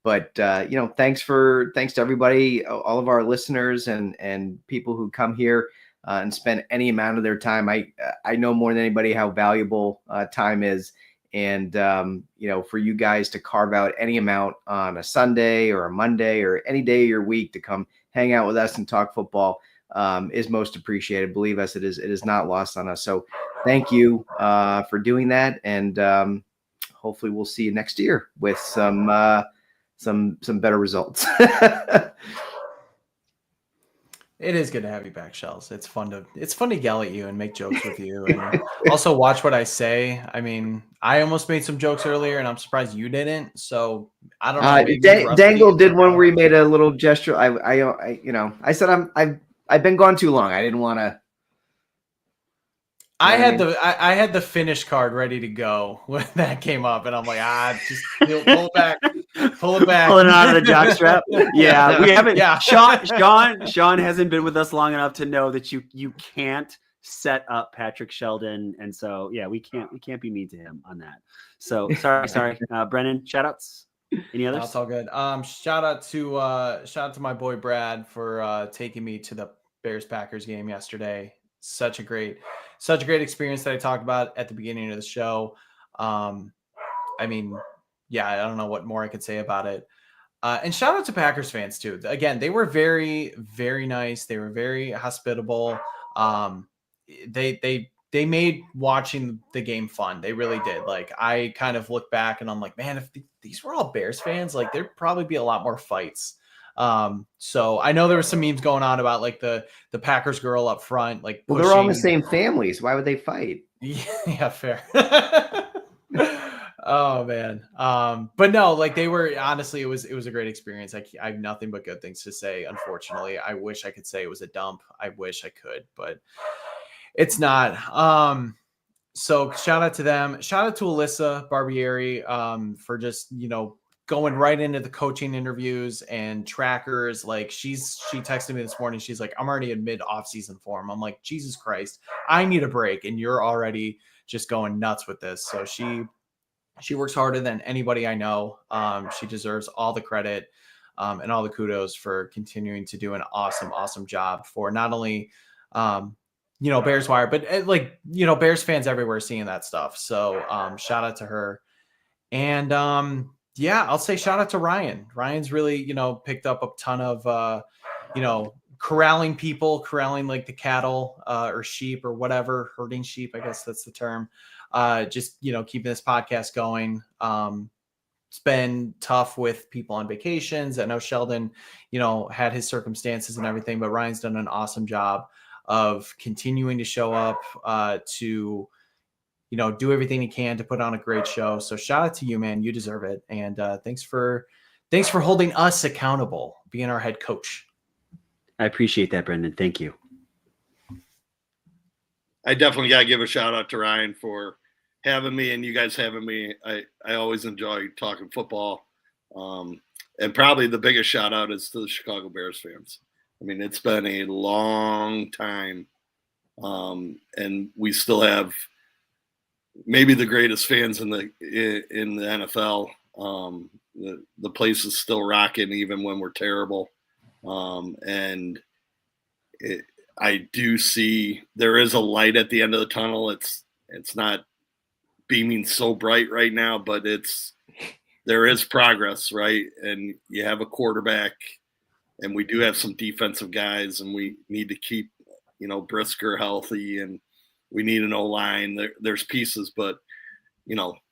But thanks to everybody, all of our listeners and people who come here and spend any amount of their time. I know more than anybody how valuable time is. And, for you guys to carve out any amount on a Sunday or a Monday or any day of your week to come hang out with us and talk football is most appreciated. Believe us, it is not lost on us. So thank you for doing that. And hopefully we'll see you next year with some better results. It is good to have you back, Shells. It's fun to yell at you and make jokes with you, and also watch what I say. I mean, I almost made some jokes earlier, and I'm surprised you didn't. So I don't know. Dangle did one where he made a little gesture. I said I've been gone too long. I didn't want to. I had the finish card ready to go when that came up, and I'm like, just pull it back. Pulling it out of the jockstrap. Yeah, we haven't. Yeah, Sean hasn't been with us long enough to know that you can't set up Patrick Sheldon, and so yeah, we can't be mean to him on that. So sorry, Brennan. Shout outs. Any others? That's all good. Shout out to my boy Brad for taking me to the Bears-Packers game yesterday. Such a great experience that I talked about at the beginning of the show. I mean, yeah, I don't know what more I could say about it. And shout out to Packers fans too. Again, they were very, very nice. They were very hospitable. They made watching the game fun. They really did. Like, I kind of look back and I'm like, man, if these were all Bears fans, like there'd probably be a lot more fights. So I know there was some memes going on about like the Packers girl up front, like pushing. Well, they're all in the same families. Why would they fight? Yeah, fair. Oh man. But no, like they were, honestly, it was a great experience. I have nothing but good things to say. Unfortunately, I wish I could say it was a dump. I wish I could, but it's not. So shout out to them. Shout out to Alyssa Barbieri for just, going right into the coaching interviews and trackers. Like she texted me this morning. She's like, I'm already in mid off season form. I'm like, Jesus Christ, I need a break. And you're already just going nuts with this. So she works harder than anybody I know. She deserves all the credit and all the kudos for continuing to do an awesome job for not only, Bears Wire, but Bears fans everywhere seeing that stuff. So shout out to her. And I'll say shout out to Ryan. Ryan's really, picked up a ton of, corralling like the cattle or sheep or whatever, herding sheep, I guess that's the term. Just, keeping this podcast going. It's been tough with people on vacations. I know Sheldon, had his circumstances and everything, but Ryan's done an awesome job of continuing to show up to, do everything he can to put on a great show. So shout out to you, man. You deserve it. And thanks for holding us accountable, being our head coach. I appreciate that, Brendan. Thank you. I definitely got to give a shout out to Ryan for having me and you guys having me. I always enjoy talking football. And probably the biggest shout out is to the Chicago Bears fans. I mean, it's been a long time. And we still have maybe the greatest fans in the NFL. The place is still rocking even when we're terrible. I do see there is a light at the end of the tunnel. It's not beaming so bright right now, but there is progress, right? And you have a quarterback, and we do have some defensive guys, and we need to keep, Brisker healthy, and we need an O-line. There's pieces, but,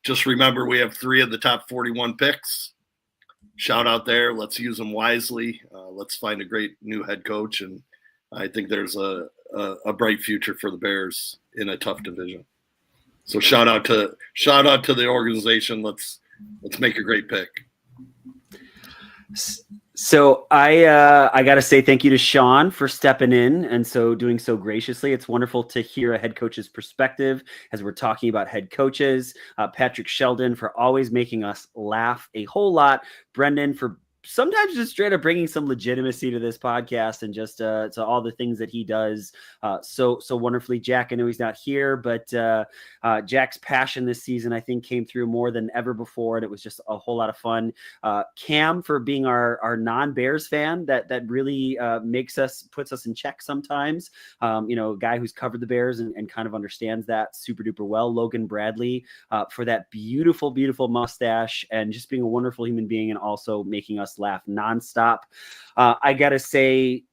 just remember we have 3 of the top 41 picks. Shout out there. Let's use them wisely. Let's find a great new head coach, and I think there's a bright future for the Bears in a tough division. So shout out to the organization. Let's make a great pick. So I got to say thank you to Sean for stepping in and doing so graciously. It's wonderful to hear a head coach's perspective as we're talking about head coaches. Patrick Sheldon for always making us laugh a whole lot. Brendan for sometimes just straight up bringing some legitimacy to this podcast and just to all the things that he does so wonderfully. Jack, I know he's not here, but Jack's passion this season, I think, came through more than ever before, and it was just a whole lot of fun. Cam for being our non-Bears fan that really puts us in check sometimes. A guy who's covered the Bears and kind of understands that super duper well. Logan Bradley for that beautiful, beautiful mustache and just being a wonderful human being and also making us laugh nonstop. I gotta say,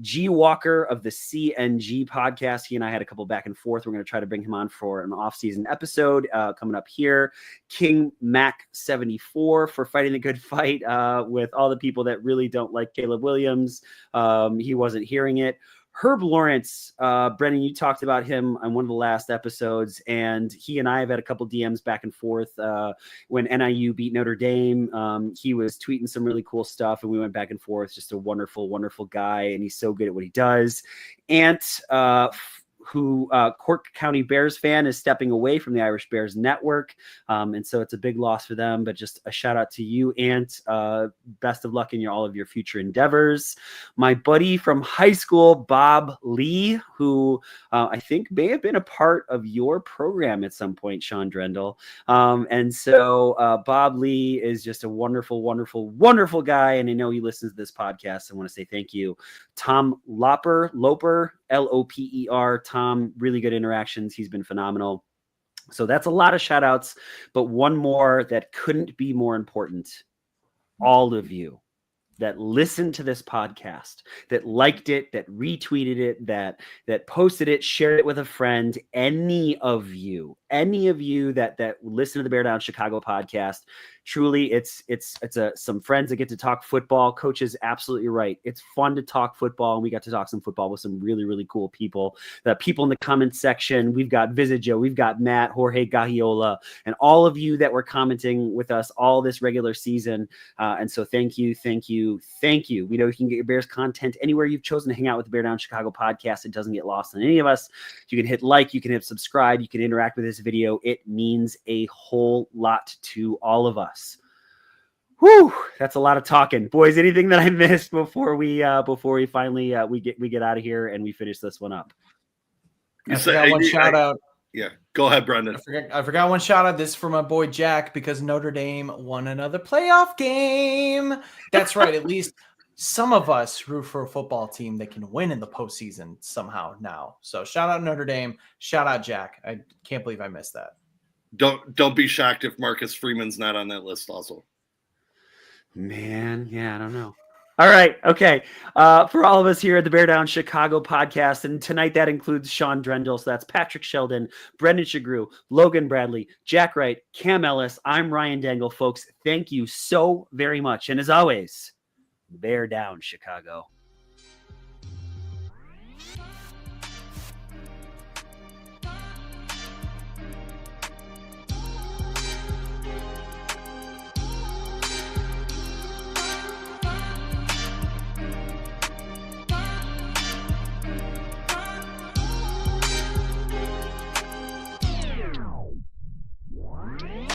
G Walker of the CNG podcast, he and I had a couple back and forth. We're going to try to bring him on for an off-season episode coming up here. King Mac 74 for fighting the good fight with all the people that really don't like Caleb Williams. He wasn't hearing it. Herb Lawrence, Brendan, you talked about him on one of the last episodes, and he and I have had a couple DMs back and forth when NIU beat Notre Dame. He was tweeting some really cool stuff, and we went back and forth. Just a wonderful, wonderful guy, and he's so good at what he does. Ant, who Cork County Bears fan, is stepping away from the Irish Bears network. And so it's a big loss for them, but just a shout out to you, Ant. Best of luck in all of your future endeavors. My buddy from high school, Bob Lee, who I think may have been a part of your program at some point, Sean Drendel. And so Bob Lee is just a wonderful, wonderful, wonderful guy. And I know he listens to this podcast. I want to say thank you. Tom Loper, Loper, Tom, really good interactions. He's been phenomenal. So that's a lot of shout outs, but one more that couldn't be more important. All of you that listened to this podcast, that liked it, that retweeted it, that posted it, shared it with a friend, any of you any of you that listen to the Bear Down Chicago podcast, truly, it's some friends that get to talk football. Coach is absolutely right. It's fun to talk football, and we got to talk some football with some really, really cool people. The people in the comments section, we've got Visijo, we've got Matt, Jorge Gagiola, and all of you that were commenting with us all this regular season. And so thank you. We know you can get your Bears content anywhere you've chosen to hang out with the Bear Down Chicago podcast. It doesn't get lost on any of us. You can hit like, you can hit subscribe, you can interact with this video. It means a whole lot to all of us. Whew, that's a lot of talking, boys. Anything that I missed before we finally we get out of here and we finish this one up? I forgot one shout out. Yeah, go ahead, Brendan. I forgot one shout out. This is for my boy Jack, because Notre Dame won another playoff game. That's right. At least some of us root for a football team that can win in the postseason somehow now. So shout out Notre Dame. Shout out Jack. I can't believe I missed that. Don't be shocked if Marcus Freeman's not on that list also. Man, yeah, I don't know. All right, okay. For all of us here at the Bear Down Chicago podcast, and tonight that includes Sean Drendel, so that's Patrick Sheldon, Brendan Shagrew, Logan Bradley, Jack Wright, Cam Ellis. I'm Ryan Dangle, folks. Thank you so very much. And as always, Bear Down Chicago.